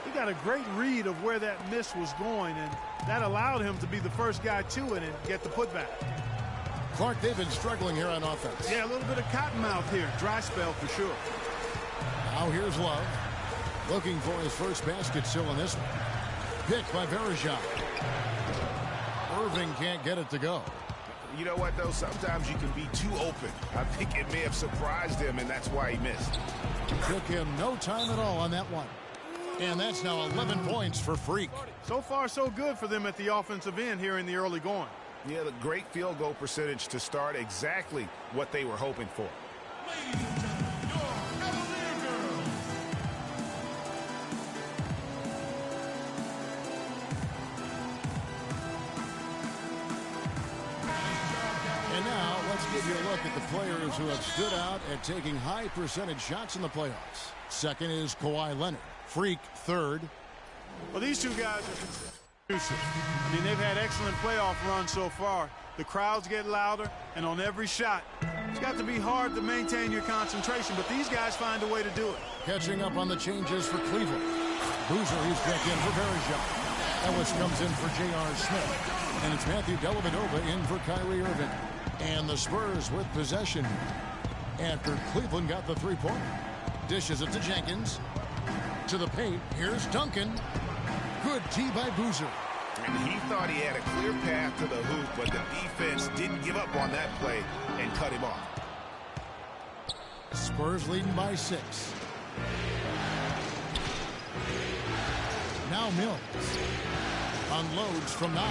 Speaker 5: He got a great read of where that miss was going, and that allowed him to be the first guy to it and get the putback.
Speaker 3: Clark, they've been struggling here on offense.
Speaker 5: Yeah, a little bit of cottonmouth here. Dry spell for sure.
Speaker 3: Now here's Love. Looking for his first basket still in this one. Picked by Varejao. Irving can't get it to go.
Speaker 4: You know what, though? Sometimes you can be too open. I think it may have surprised him, and that's why he missed.
Speaker 3: Took him no time at all on that one. And that's now 11 points for Freak.
Speaker 5: So far, so good for them at the offensive end here in the early going.
Speaker 4: Yeah, the great field goal percentage to start, exactly what they were hoping for.
Speaker 3: And now let's give you a look at the players who have stood out at taking high percentage shots in the playoffs. Second is Kawhi Leonard. Freak third.
Speaker 5: Well, these two guys are conducive. I mean, they've had excellent playoff runs so far. The crowds get louder, and on every shot, it's got to be hard to maintain your concentration, but these guys find a way to do it.
Speaker 3: Catching up on the changes for Cleveland. Boozer, he's checked in for Varejao. Ellis comes in for J.R. Smith. And it's Matthew Dellavedova in for Kyrie Irving. And the Spurs with possession after Cleveland got the three-pointer. Dishes it to Jenkins. To the paint. Here's Duncan. Good tee by Boozer.
Speaker 4: And he thought he had a clear path to the hoop, but the defense didn't give up on that play and cut him off.
Speaker 3: Spurs leading by 6. Now Mills. Unloads from 9.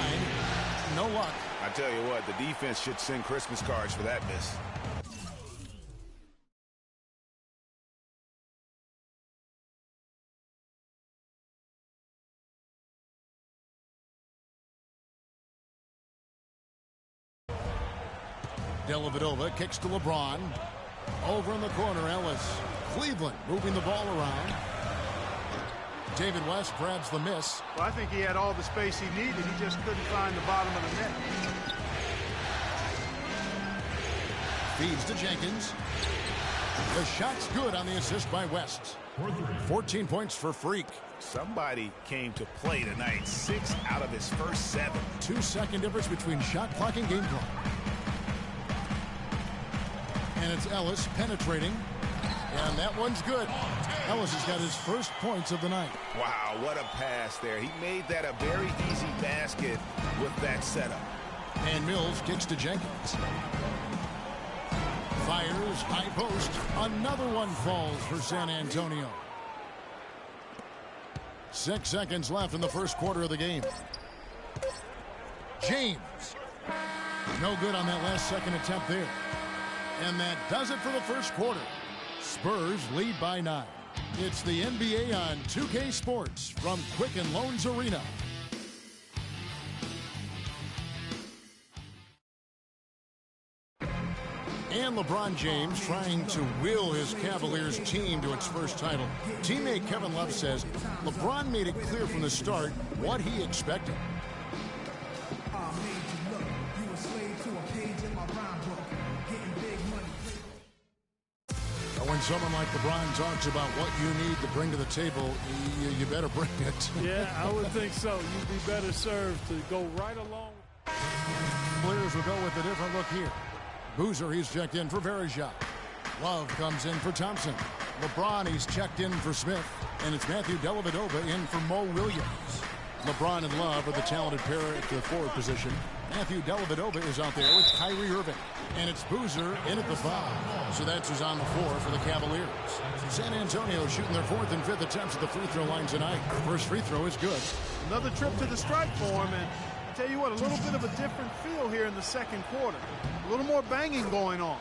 Speaker 3: No luck.
Speaker 4: I tell you what, the defense should send Christmas cards for that miss.
Speaker 3: Dellavedova kicks to LeBron. Over in the corner, Ellis. Cleveland moving the ball around. David West grabs the miss.
Speaker 5: Well, I think he had all the space he needed. He just couldn't find the bottom of the net.
Speaker 3: Feeds to Jenkins. The shot's good on the assist by West. 14 points for Freak.
Speaker 4: Somebody came to play tonight. 6 out of his first 7.
Speaker 3: 2-second difference between shot clock and game clock. And it's Ellis penetrating. And that one's good. Ellis has got his first points of the night.
Speaker 4: Wow, what a pass there. He made that a very easy basket with that setup.
Speaker 3: And Mills kicks to Jenkins. Fires, high post. Another one falls for San Antonio. 6 seconds left in the first quarter of the game. James. No good on that last second attempt there. And that does it for the first quarter. Spurs lead by 9. It's the NBA on 2K Sports from Quicken Loans Arena. And LeBron James trying to will his Cavaliers team to its first title. Teammate Kevin Love says LeBron made it clear from the start what he expected. When someone like LeBron talks about what you need to bring to the table, you better bring it.
Speaker 5: Yeah, I would think so. You'd be better served to go right along.
Speaker 3: Players will go with a different look here. Boozer, he's checked in for Varejao. Love comes in for Thompson. LeBron, he's checked in for Smith. And it's Matthew Dellavedova in for Mo Williams. LeBron and Love are the talented pair at the forward position. Matthew Dellavedova is out there with Kyrie Irving. And it's Boozer in at the 5. So that's who's on the floor for the Cavaliers. San Antonio shooting their 4th and 5th attempts at the free throw line tonight. First free throw is good.
Speaker 5: Another trip to the strike for him. And I tell you what, a little bit of a different feel here in the second quarter. A little more banging going on.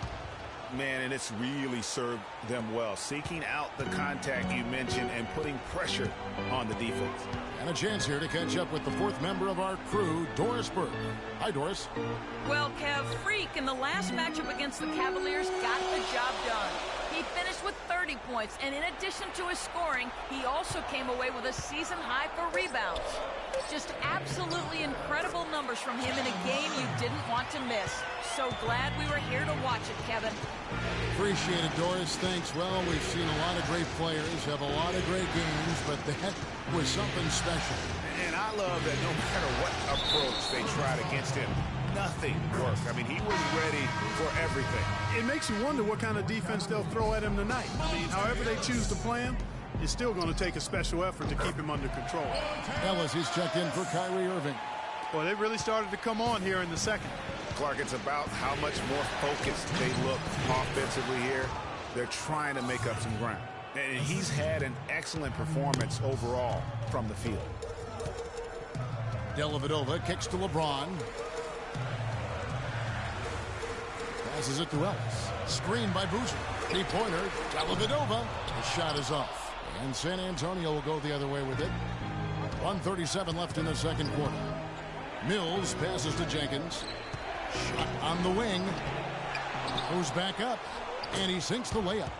Speaker 4: Man, and it's really served them well. Seeking out the contact you mentioned and putting pressure on the defense.
Speaker 3: And a chance here to catch up with the fourth member of our crew, Doris Burke. Hi, Doris.
Speaker 6: Well, Kev, Freak in the last matchup against the Cavaliers got the job done. He finished with 30 points, and in addition to his scoring, he also came away with a season high for rebounds. Just absolutely incredible numbers from him in a game you didn't want to miss. So glad we were here to watch it, Kevin.
Speaker 3: Appreciate it, Doris. Thanks. Well, we've seen a lot of great players have a lot of great games, but that was something special.
Speaker 4: And I love that no matter what approach they tried against him, nothing worked. I mean, he was ready for everything.
Speaker 5: It makes you wonder what kind of defense they'll throw at him tonight. I mean, however they choose to play him, it's still going to take a special effort to keep him under control.
Speaker 3: Ellis, he's checked in for Kyrie Irving.
Speaker 5: Well, they really started to come on here in the second.
Speaker 4: Clark, it's about how much more focused they look offensively here. They're trying to make up some ground. And he's had an excellent performance overall from the field.
Speaker 3: Dellavedova kicks to LeBron. Passes it to Ellis. Screen by Boozer. Three-pointer. Dellavedova. The shot is off. And San Antonio will go the other way with it. 1:37 left in the second quarter. Mills passes to Jenkins. Shot on the wing. Goes back up. And he sinks the layup.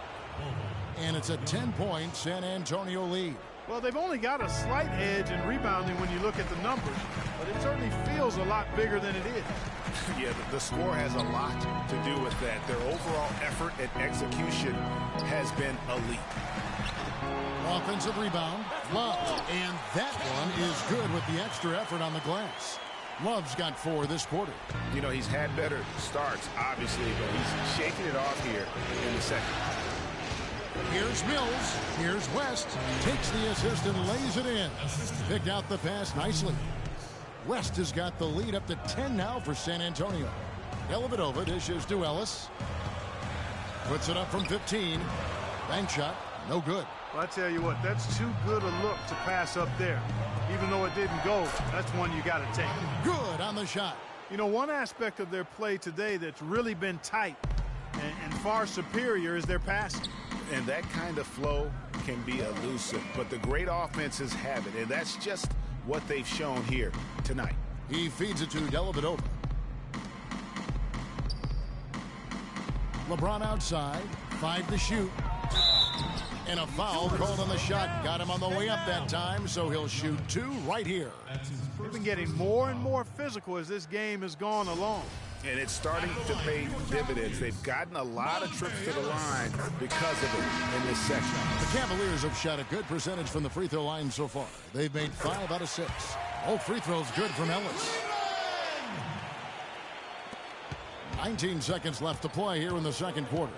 Speaker 3: And it's a 10-point San Antonio lead.
Speaker 5: Well, they've only got a slight edge in rebounding when you look at the numbers, but it certainly feels a lot bigger than it is.
Speaker 4: Yeah, the score has a lot to do with that. Their overall effort and execution has been elite.
Speaker 3: Offensive rebound. Love. And that one is good with the extra effort on the glass. Love's got 4 this quarter.
Speaker 4: You know, he's had better starts, obviously, but he's shaking it off here in the second.
Speaker 3: Here's Mills. Here's West. Takes the assist and lays it in. Picked out the pass nicely. West has got the lead up to 10 now for San Antonio. Dellavedova dishes to Ellis. Puts it up from 15. Bank shot. No good.
Speaker 5: Well, I tell you what, that's too good a look to pass up there. Even though it didn't go, that's one you got to take.
Speaker 3: Good on the shot.
Speaker 5: You know, one aspect of their play today that's really been tight and far superior is their passing.
Speaker 4: And that kind of flow can be elusive, but the great offenses have it, and that's just what they've shown here tonight.
Speaker 3: He feeds it to Dellavedova. LeBron outside, 5 to shoot. And a foul called on the shot. Got him on the way up that time, so he'll shoot 2 right here.
Speaker 5: They've been getting more and more physical as this game has gone along.
Speaker 4: And it's starting to pay dividends. They've gotten a lot of trips to the line because of it in this section.
Speaker 3: The Cavaliers have shot a good percentage from the free throw line so far. They've made 5 out of 6. All free throws good from Ellis. 19 seconds left to play here in the second quarter.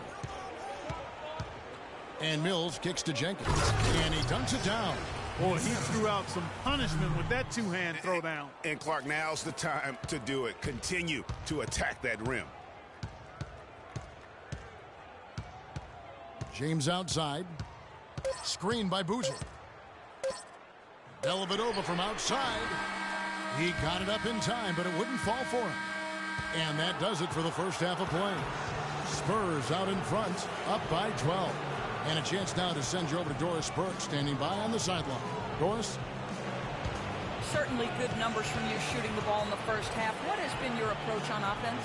Speaker 3: And Mills kicks to Jenkins. And he dunks it down.
Speaker 5: Boy, he threw out some punishment with that two-hand throwdown.
Speaker 4: And Clark, now's the time to do it. Continue to attack that rim.
Speaker 3: James outside. Screen by Boozer. Dellavedova from outside. He got it up in time, but it wouldn't fall for him. And that does it for the first half of play. Spurs out in front, up by 12. And a chance now to send you over to Doris Burke, standing by on the sideline. Doris?
Speaker 6: Certainly good numbers from you shooting the ball in the first half. What has been your approach on offense?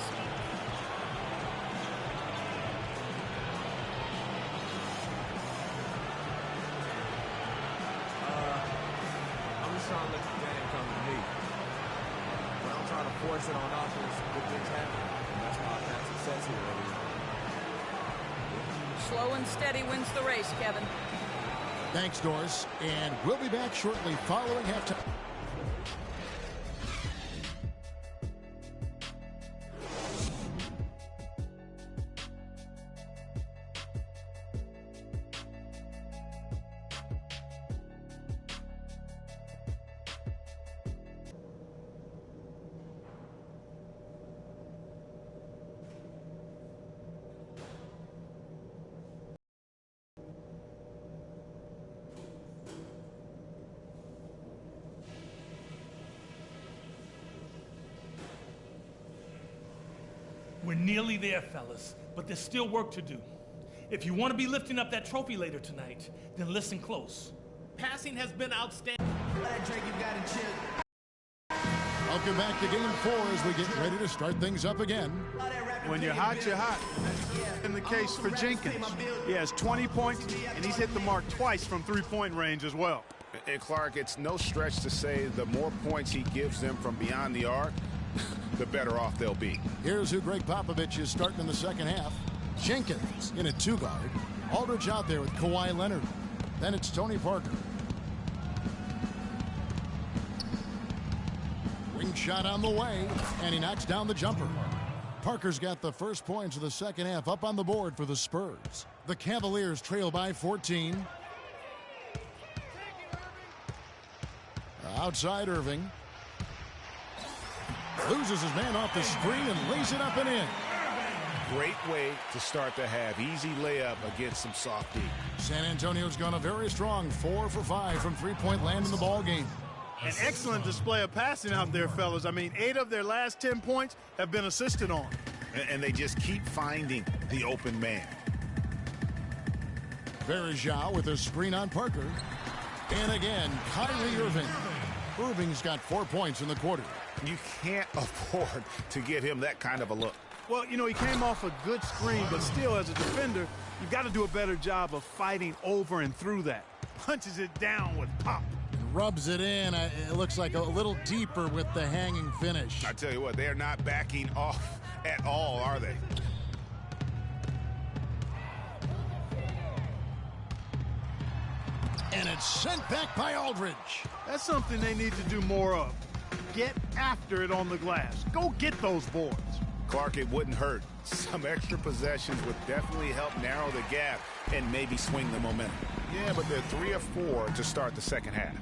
Speaker 9: I'm just trying to let the game come to me. When I'm trying to force it on offense, good things happen. And that's why I've had success here early.
Speaker 6: Slow and steady wins the race, Kevin.
Speaker 3: Thanks, Doris. And we'll be back shortly following halftime.
Speaker 14: We're nearly there, fellas, but there's still work to do. If you want to be lifting up that trophy later tonight, then listen close. Passing has been outstanding.
Speaker 3: Welcome back to Game 4 as we get ready to start things up again.
Speaker 5: When you're hot, you're hot. In the case for Jenkins, he has 20 points, and he's hit the mark twice from three-point range as well.
Speaker 4: And Clark, it's no stretch to say the more points he gives them from beyond the arc, the better off they'll be.
Speaker 3: Here's who Greg Popovich is starting in the second half. Jenkins in a two-guard. Aldridge out there with Kawhi Leonard. Then it's Tony Parker. Wing shot on the way, and he knocks down the jumper. Parker's got the first points of the second half up on the board for the Spurs. The Cavaliers trail by 14. Outside Irving. Loses his man off the screen and lays it up and in.
Speaker 4: Great way to start the half. Easy layup against some soft D.
Speaker 3: San Antonio's gone a very strong 4 for 5 from three-point land in the ball game.
Speaker 5: An excellent display of passing out there, fellas. I mean, 8 of their last 10 points have been assisted on.
Speaker 4: And they just keep finding the open man.
Speaker 3: Varejao with a screen on Parker. And again, Kyrie Irving. Irving's got 4 points in the quarter.
Speaker 4: You can't afford to get him that kind of a look.
Speaker 5: Well, you know, he came off a good screen, but still, as a defender, you've got to do a better job of fighting over and through that. Punches it down with pop.
Speaker 3: Rubs it in. It looks like a little deeper with the hanging finish.
Speaker 4: I tell you what, they are not backing off at all, are they?
Speaker 3: And it's sent back by Aldridge.
Speaker 5: That's something they need to do more of. Get after it on the glass. Go get those boards.
Speaker 4: Clark, it wouldn't hurt. Some extra possessions would definitely help narrow the gap and maybe swing the momentum. Yeah, but they're 3 of 4 to start the second half.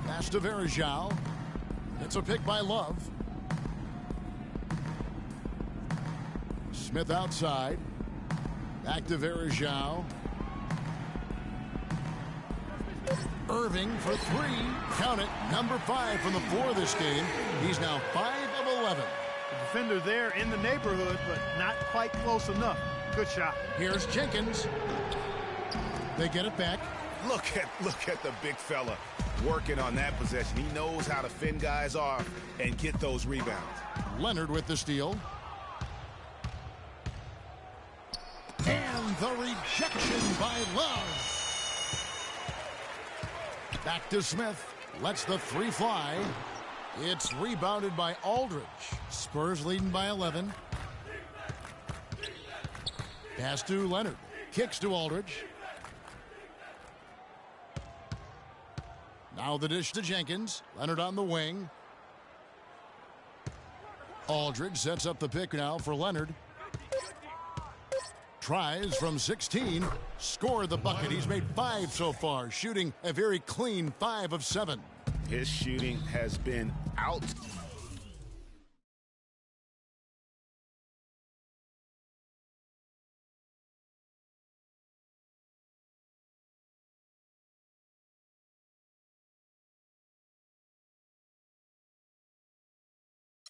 Speaker 3: Pass to Varejao. It's a pick by Love. Smith outside. Back to Varejao. Irving for 3. Count it. Number 5 from the floor this game. He's now 5 of 11.
Speaker 5: The defender there in the neighborhood, but not quite close enough. Good shot.
Speaker 3: Here's Jenkins. They get it back.
Speaker 4: Look at the big fella working on that possession. He knows how to fend guys off and get those rebounds.
Speaker 3: Leonard with the steal. And the rejection by Love. Back to Smith. Lets the 3 fly. It's rebounded by Aldridge. Spurs leading by 11. Pass to Leonard. Kicks to Aldridge. Now the dish to Jenkins. Leonard on the wing. Aldridge sets up the pick now for Leonard. Tries from 16. Scored the bucket. He's made 5 so far. Shooting a very clean 5 of 7.
Speaker 4: His shooting has been out.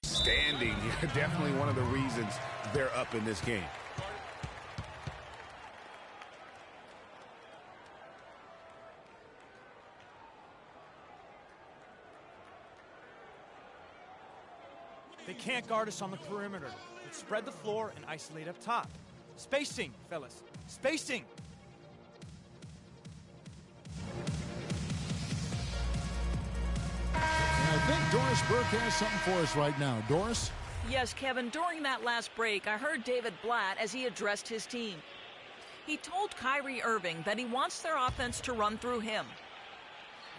Speaker 4: Standing, definitely one of the reasons they're up in this game.
Speaker 15: They can't guard us on the perimeter. Let's spread the floor and isolate up top. Spacing, fellas. Spacing.
Speaker 3: I think Doris Burke has something for us right now. Doris?
Speaker 6: Yes, Kevin, during that last break, I heard David Blatt as he addressed his team. He told Kyrie Irving that he wants their offense to run through him.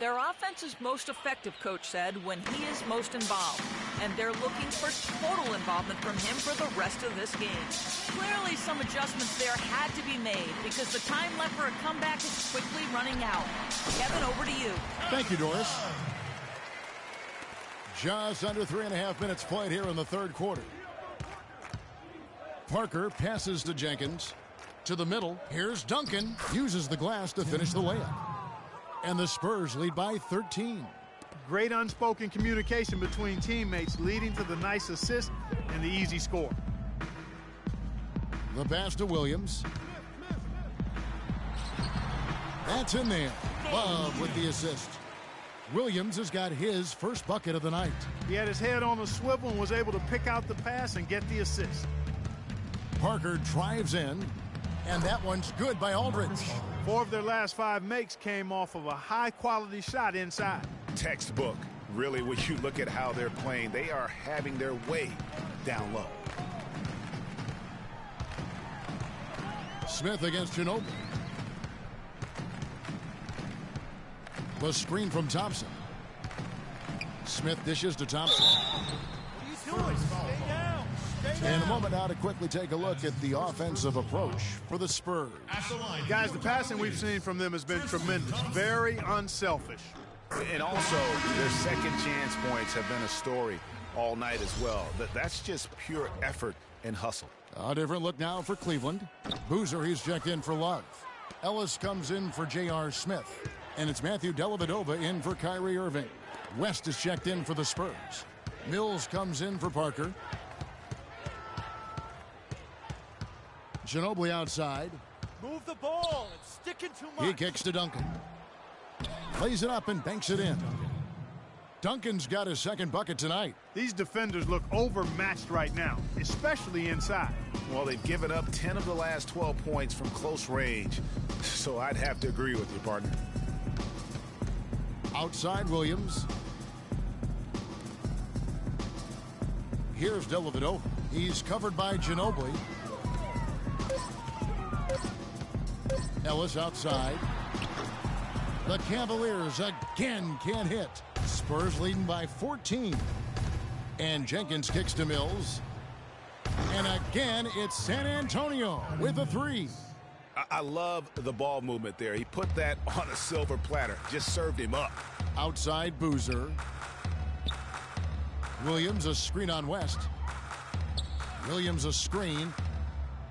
Speaker 6: Their offense is most effective, Coach said, when he is most involved. And they're looking for total involvement from him for the rest of this game. Clearly, some adjustments there had to be made because the time left for a comeback is quickly running out. Kevin, over to you.
Speaker 3: Thank you, Doris. Just under 3.5 minutes played here in the third quarter. Parker passes to Jenkins. To the middle. Here's Duncan. Uses the glass to finish the layup. And the Spurs lead by 13.
Speaker 5: Great unspoken communication between teammates leading to the nice assist and the easy score.
Speaker 3: The pass to Williams. That's in there. Love with the assist. Williams has got his first bucket of the night.
Speaker 5: He had his head on a swivel and was able to pick out the pass and get the assist.
Speaker 3: Parker drives in, and that one's good by Aldridge.
Speaker 5: 4 of their last 5 makes came off of a high-quality shot inside.
Speaker 4: Textbook. Really, when you look at how they're playing, they are having their way down low.
Speaker 3: Smith against Ginobili. The screen from Thompson. Smith dishes to Thompson.
Speaker 14: What are you doing? Stay down. Stay down.
Speaker 3: In a moment now to quickly take a look at the offensive approach for the Spurs.
Speaker 5: Guys, the passing we've seen from them has been tremendous. Very unselfish.
Speaker 4: And also, their second chance points have been a story all night as well. That's just pure effort and hustle.
Speaker 3: A different look now for Cleveland. Boozer, he's checked in for Love. Ellis comes in for J.R. Smith. And it's Matthew Dellavedova in for Kyrie Irving. West is checked in for the Spurs. Mills comes in for Parker. Ginobili outside.
Speaker 14: Move the ball. It's sticking too much.
Speaker 3: He kicks to Duncan. Plays it up and banks it in. Duncan's got his second bucket tonight.
Speaker 5: These defenders look overmatched right now, especially inside.
Speaker 4: Well, they've given up 10 of the last 12 points from close range. So I'd have to agree with you, partner.
Speaker 3: Outside Williams. Here's Dellavedova. He's covered by Ginobili. Ellis outside. The Cavaliers again can't hit. Spurs leading by 14. And Jenkins kicks to Mills. And again, it's San Antonio with a 3.
Speaker 4: I love the ball movement there. He put that on a silver platter. Just served him up.
Speaker 3: Outside Boozer. Williams a screen on West. Williams a screen.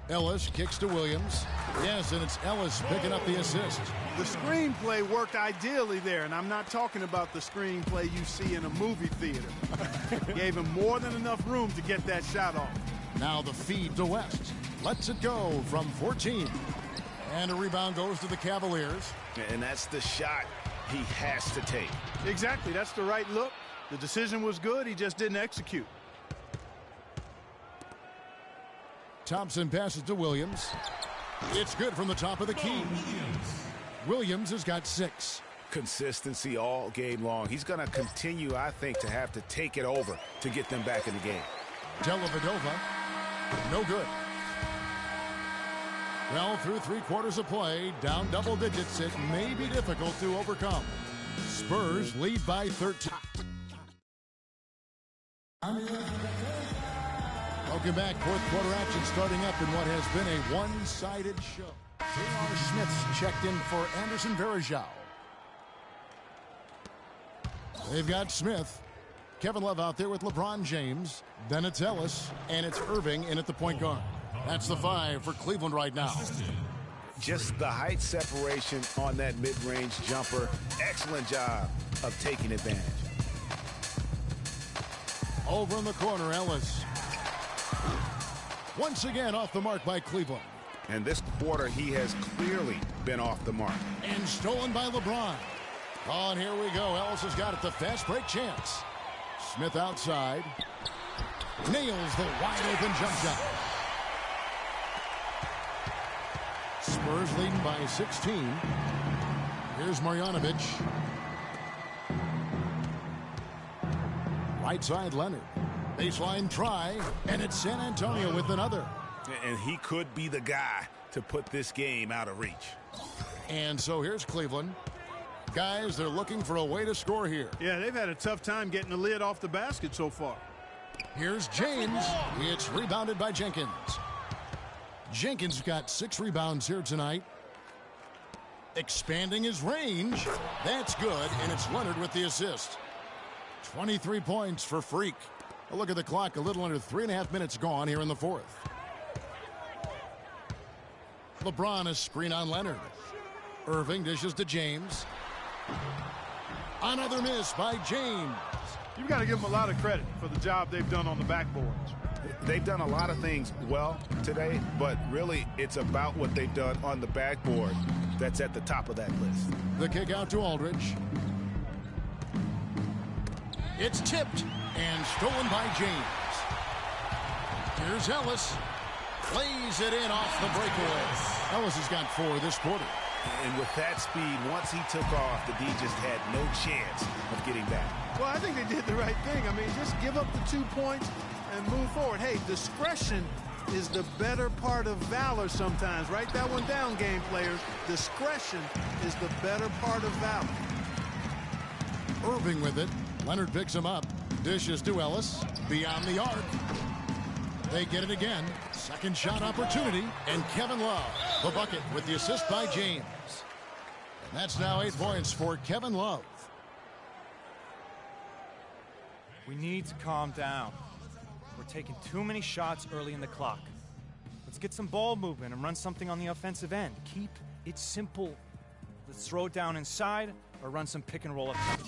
Speaker 3: Ellis kicks to Williams. Yes, and it's Ellis picking up the assist.
Speaker 5: The screenplay worked ideally there, and I'm not talking about the screenplay you see in a movie theater. Gave him more than enough room to get that shot off.
Speaker 3: Now the feed to West. Lets it go from 14. And a rebound goes to the Cavaliers.
Speaker 4: And that's the shot he has to take.
Speaker 5: Exactly. That's the right look. The decision was good. He just didn't execute.
Speaker 3: Thompson passes to Williams. It's good from the top of the key. Williams has got 6.
Speaker 4: Consistency all game long. He's going to continue, I think, to have to take it over to get them back in the game.
Speaker 3: Dellavedova, no good. Well, through 3 quarters of play, down double digits, it may be difficult to overcome. Spurs lead by 13. Welcome back. 4th quarter action starting up in what has been a one-sided show. J.R. Smith's checked in for Anderson Varejao. They've got Smith. Kevin Love out there with LeBron James. Then it's Ellis, and it's Irving in at the point guard. That's the 5 for Cleveland right now.
Speaker 4: Just the height separation on that mid-range jumper. Excellent job of taking advantage.
Speaker 3: Over in the corner, Ellis. Once again off the mark by Cleveland.
Speaker 4: And this quarter, he has clearly been off the mark.
Speaker 3: And stolen by LeBron. Oh, and here we go. Ellis has got it. The fast break chance. Smith outside. Nails the wide open jump shot. Spurs leading by 16. Here's Marjanovic. Right side Leonard. Baseline try, and it's San Antonio with another.
Speaker 4: And he could be the guy to put this game out of reach.
Speaker 3: And so here's Cleveland. Guys, they're looking for a way to score here.
Speaker 5: Yeah, they've had a tough time getting the lid off the basket so far.
Speaker 3: Here's James. It's rebounded by Jenkins. Jenkins got 6 rebounds here tonight. Expanding his range. That's good, and it's Leonard with the assist. 23 points for Freak. A look at the clock, a little under 3.5 minutes gone here in the 4th. LeBron is screen on Leonard. Irving dishes to James. Another miss by James.
Speaker 5: You've got to give them a lot of credit for the job they've done on the backboards.
Speaker 4: They've done a lot of things well today, but really it's about what they've done on the backboard that's at the top of that list.
Speaker 3: The kick out to Aldridge. It's tipped and stolen by James. Here's Ellis. Lays it in off the breakaway. Ellis has got 4 this quarter.
Speaker 4: And with that speed, once he took off, the D just had no chance of getting back.
Speaker 5: Well, I think they did the right thing. I mean, just give up the 2 points and move forward. Hey, discretion is the better part of valor sometimes. Write that one down, game players. Discretion is the better part of valor.
Speaker 3: Irving with it. Leonard picks him up. Dishes to Ellis. Beyond the arc. They get it again. Second shot opportunity. And Kevin Love, the bucket with the assist by James. And that's now 8 points for Kevin Love.
Speaker 15: We need to calm down. We're taking too many shots early in the clock. Let's get some ball movement and run something on the offensive end. Keep it simple. Let's throw it down inside or run some pick and roll up top.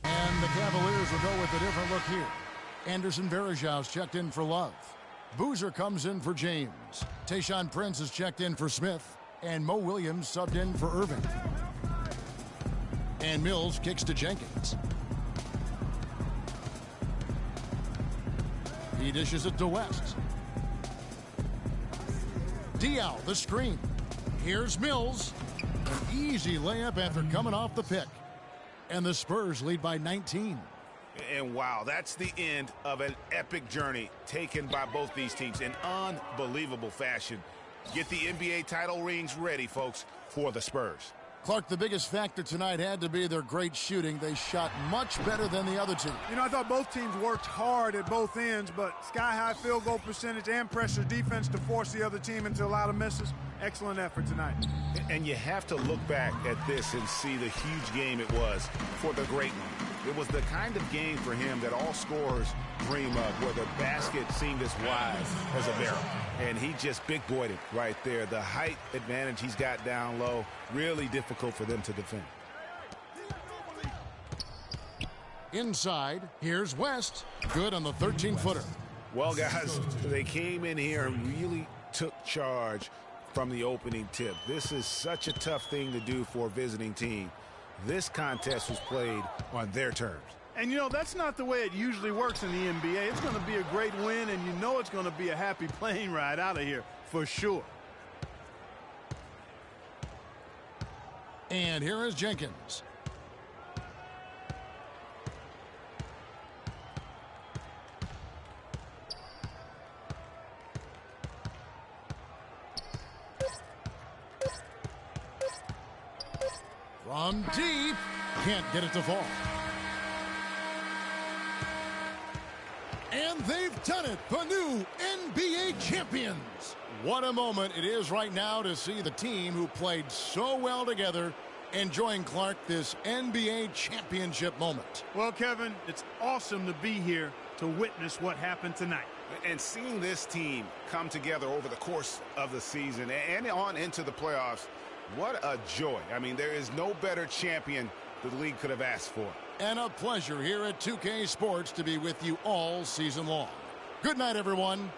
Speaker 3: And the Cavaliers will go with a different look here. Anderson Varejau's checked in for Love. Boozer comes in for James. Tayshaun Prince is checked in for Smith. And Mo Williams subbed in for Irving. And Mills kicks to Jenkins. He dishes it to West. Diaw, the screen. Here's Mills. An easy layup after coming off the pick. And the Spurs lead by 19.
Speaker 4: And wow, that's the end of an epic journey taken by both these teams in unbelievable fashion. Get the NBA title rings ready, folks, for the Spurs.
Speaker 3: Clark, the biggest factor tonight had to be their great shooting. They shot much better than the other team.
Speaker 5: You know, I thought both teams worked hard at both ends, but sky-high field goal percentage and pressure defense to force the other team into a lot of misses. Excellent effort tonight.
Speaker 4: And you have to look back at this and see the huge game it was for the great one. It was the kind of game for him that all scorers dream of, where the basket seemed as wide as a barrel. And he just big-boyed it right there. The height advantage he's got down low, really difficult for them to defend.
Speaker 3: Inside, here's West. Good on the 13-footer.
Speaker 4: Well, guys, they came in here and really took charge from the opening tip. This is such a tough thing to do for a visiting team. This contest was played on their terms.
Speaker 5: And, you know, that's not the way it usually works in the NBA. It's going to be a great win, and you know it's going to be a happy plane ride out of here for sure.
Speaker 3: And here is Jenkins. From deep, can't get it to fall. And they've done it, the new NBA champions. What a moment it is right now to see the team who played so well together enjoying, Clark, this NBA championship moment.
Speaker 5: Well, Kevin, it's awesome to be here to witness what happened tonight.
Speaker 4: And seeing this team come together over the course of the season and on into the playoffs, what a joy. I mean, there is no better champion the league could have asked for.
Speaker 3: And a pleasure here at 2K Sports to be with you all season long. Good night, everyone.